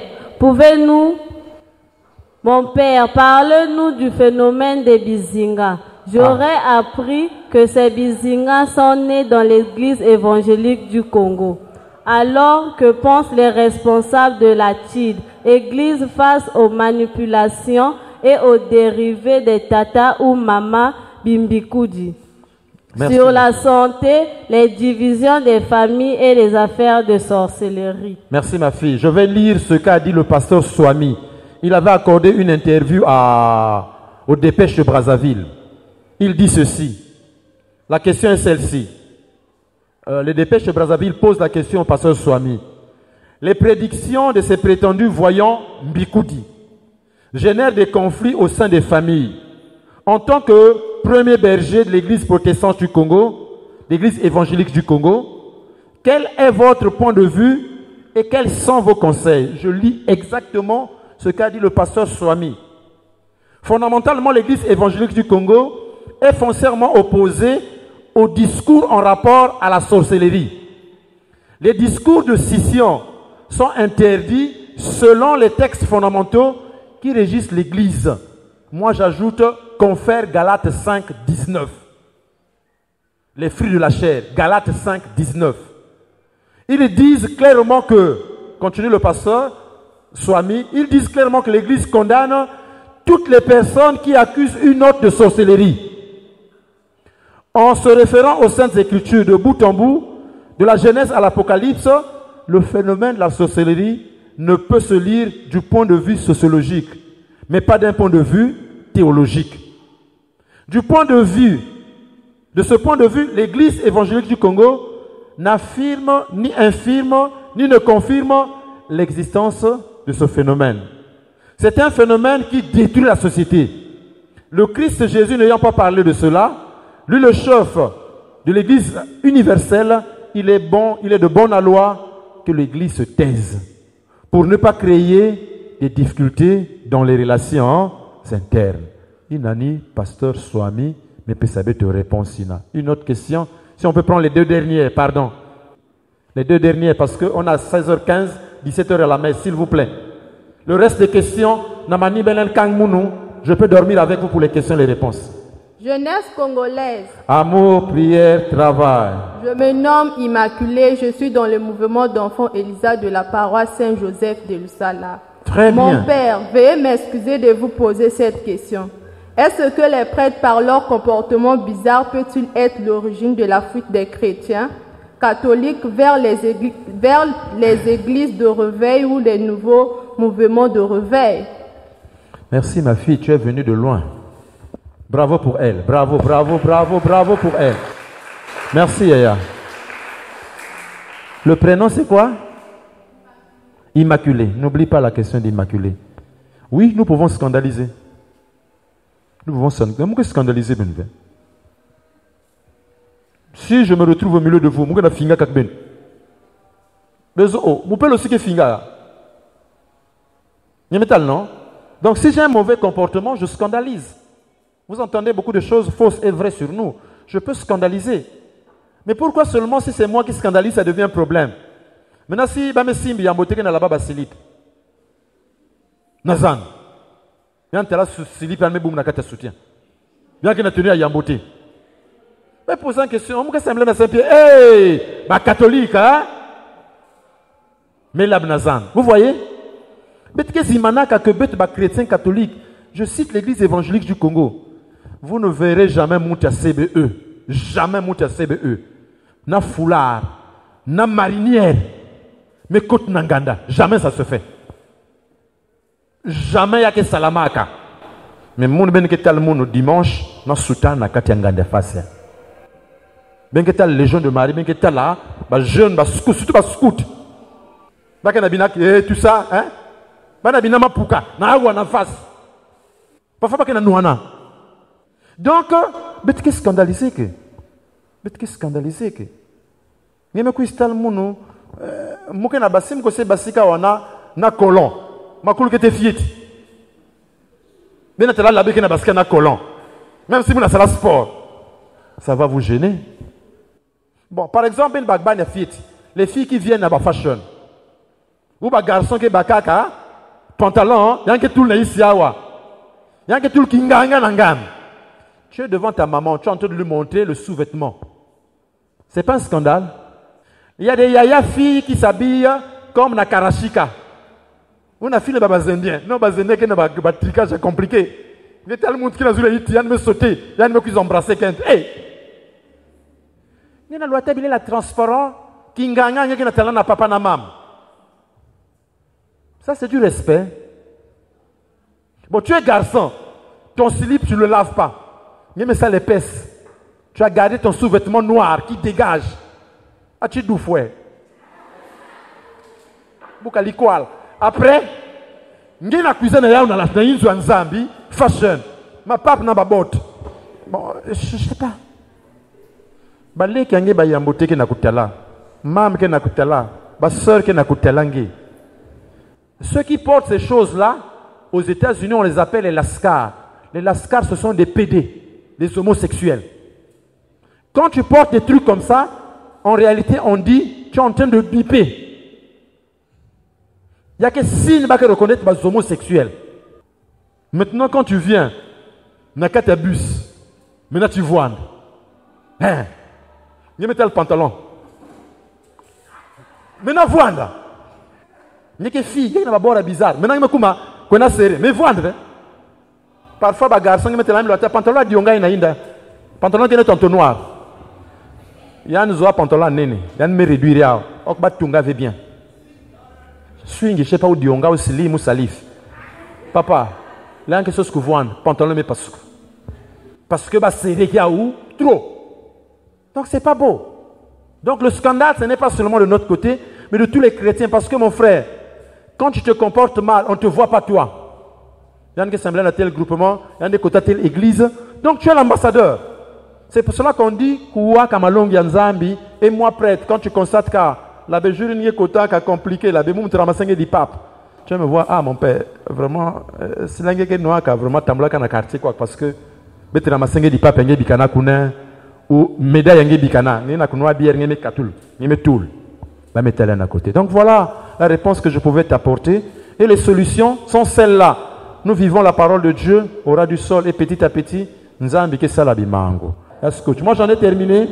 parle-nous du phénomène des bizingas. J'aurais appris que ces bizingas sont nés dans l'église évangélique du Congo. Alors, que pensent les responsables de la TID, église face aux manipulations et aux dérivés des Tata ou Mama Bimbikoudi? Merci. Sur la santé, les divisions des familles et les affaires de sorcellerie. Merci, ma fille. Je vais lire ce qu'a dit le pasteur Swami. Il avait accordé une interview au Dépêche de Brazzaville. Il dit ceci. La question est celle-ci. Les Dépêches de Brazzaville posent la question au pasteur Swami. Les prédictions de ces prétendus voyants Mbikoudi génèrent des conflits au sein des familles. En tant que premier berger de l'église protestante du Congo, l'église évangélique du Congo. Quel est votre point de vue et quels sont vos conseils? Je lis exactement ce qu'a dit le pasteur Swami. Fondamentalement, l'église évangélique du Congo est foncièrement opposée au discours en rapport à la sorcellerie. Les discours de scission sont interdits selon les textes fondamentaux qui régissent l'église. Moi, j'ajoute confère Galates 5, 19. Les fruits de la chair, Galates 5, 19. Ils disent clairement que, continue le pasteur Swami, ils disent clairement que l'église condamne toutes les personnes qui accusent une autre de sorcellerie. En se référant aux Saintes Écritures de bout en bout, de la Genèse à l'Apocalypse, le phénomène de la sorcellerie ne peut se lire du point de vue sociologique, mais pas d'un point de vue théologique. De ce point de vue, l'Église évangélique du Congo n'affirme, ni infirme, ni ne confirme l'existence de ce phénomène. C'est un phénomène qui détruit la société. Le Christ Jésus n'ayant pas parlé de cela, lui le chef de l'Église universelle, il est de bonne loi que l'Église se taise pour ne pas créer des difficultés dans les relations internes. Inani, pasteur Swami, mais peut savoir te répondre. Une autre question, si on peut prendre les deux dernières, pardon. Les deux dernières, parce qu'on a 16h15, 17h à la messe, s'il vous plaît. Le reste des questions, Namani Belen Kang Mounou, je peux dormir avec vous pour les questions et les réponses. Jeunesse congolaise. Amour, prière, travail. Je me nomme Immaculée, je suis dans le mouvement d'enfants Elisa de la paroisse Saint-Joseph de Lusala. Très bien. Mon père, veuillez m'excuser de vous poser cette question. Est-ce que les prêtres, par leur comportement bizarre, peut-il être l'origine de la fuite des chrétiens catholiques vers les églises de réveil ou les nouveaux mouvements de réveil? Merci ma fille, tu es venue de loin. Bravo pour elle. Bravo, bravo, bravo, bravo pour elle. Merci Yaya. Le prénom c'est quoi? Immaculée. N'oublie pas la question d'Immaculée. Oui, nous pouvons scandaliser. Nous pouvons scandaliser. Si je me retrouve au milieu de vous, je vais finga kakben. Vous pouvez aussi que finga. Non? Donc si j'ai un mauvais comportement, je scandalise. Vous entendez beaucoup de choses fausses et vraies sur nous. Je peux scandaliser. Mais pourquoi seulement si c'est moi qui scandalise, ça devient un problème? Maintenant, si je me simbi yambote na laba basilit. Nazan. Bien tela silip an me boum na kata soutien. Bien que na tenu à yambote. Mais posant une question, on me semble na Saint-Pierre. Hey, ma catholique, hein? Mais l'abnazan. Vous voyez? Bet que zimanaka que bet ba chrétien catholique. Je cite l'église évangélique du Congo. Vous ne verrez jamais monter à CBE. Jamais monter à CBE. Na foulard, na marinière, mais côte nanganda. Jamais ça se fait. Jamais il y a que salamaka. Mais mon ben que tal mon dimanche, na soutan na katianganda face. Ben que tal légion de Marie, ben que tal là, ba jeune, ba scout, surtout ba scout. Ba que na binak, tout ça, hein? Ba na binama puka, na agua na face. Parfois pas que na nouana. Donc, bet que scandalisé que. Bet que scandalisé que. Ni me kuistal munu, muke na basim ko se basika wana na colon. Makulu que te fiet. Ben atela la beke na basika na colon. Même si vous na sala sport, ça va vous gêner. Bon, par exemple, une bagba na fiet. Les filles qui viennent à ba fashion. Ou ba garçon qui bakaka, pantalon, yan que tout na ici awa. Yan que tout le kinganga nangam. Tu es devant ta maman, tu es en train de lui montrer le sous-vêtement. C'est pas un scandale. Il y a des yaya filles qui s'habillent comme na karashika. Ou na fille de bazendien. Non, bazendien qui n'a pas tricage compliqué. Il y a tellement de monde qui n'a pas dit, il y a me sauter, il y a me qui embrasser quand. Hey! Il y a loi tabile la transparent qui nganga qui n'a talent na papa na mam. Ça c'est du respect. Bon, tu es garçon. Ton slip, tu ne le laves pas. Mais ça l'épaisse. Tu as gardé ton sous-vêtement noir qui dégage. Ah, tu es fouet. Après, il y a une cuisine dans la Zambi, fashion. Ma pape n'a pas botte. bon, je sais pas. Balé qui ba yambote qui na kutala, mam qui na kutala, ba sœur qui na kutalangi. Ceux qui portent ces choses-là, aux États-Unis, on les appelle les lascars. Les lascars, ce sont des PD, des homosexuels. Quand tu portes des trucs comme ça, en réalité, on dit, tu es en train de biper. Il n'y a que signe qui reconnaître les homosexuels. Maintenant, quand tu viens, n'a qu'à ta bus, maintenant tu vois. Hein? Il met le pantalon. Maintenant, vois. Il y a que fille, il y a une boire bizarre. Maintenant, il y a qu'on a serré. Mais vois. Parfois, les garçons, ils mettent le pantalon de Yonga et pantalon qui est ton noir. Il y a un pantalon néné. Il y a un réduire. Ok, Tunga va bien. Swing, je ne sais pas où Dionga ou Slim ou Salif. Papa, il y a quelque chose que vous voyez. Pantalon, mais parce que c'est des gars où trop. Donc, ce n'est pas beau. Donc, le scandale, ce n'est pas seulement de notre côté, mais de tous les chrétiens. Parce que, mon frère, quand tu te comportes mal, on ne te voit pas toi. Il y a un qui semble à tel groupement, il y a un côté à telle église. Donc, tu es l'ambassadeur. C'est pour cela qu'on dit Kouwa Kamalong Yanzambi et moi prêtre. Quand tu constates que la béjure n'est pas compliqué, la bémoum te ramasse du pape. Tu vas me voir, ah mon père, vraiment, c'est là que nous avons vraiment tambla dans quartier quoi, parce que tu ramasse du pape, tu bikana kuna ou médaille tu bikana, ni na kunwa bière ni katul, ni metul. La métal à côté. Donc voilà la réponse que je pouvais t'apporter. Et les solutions sont celles-là. Nous vivons la parole de Dieu au ras du sol et petit à petit, nous avons ça la bimango. Moi j'en ai terminé.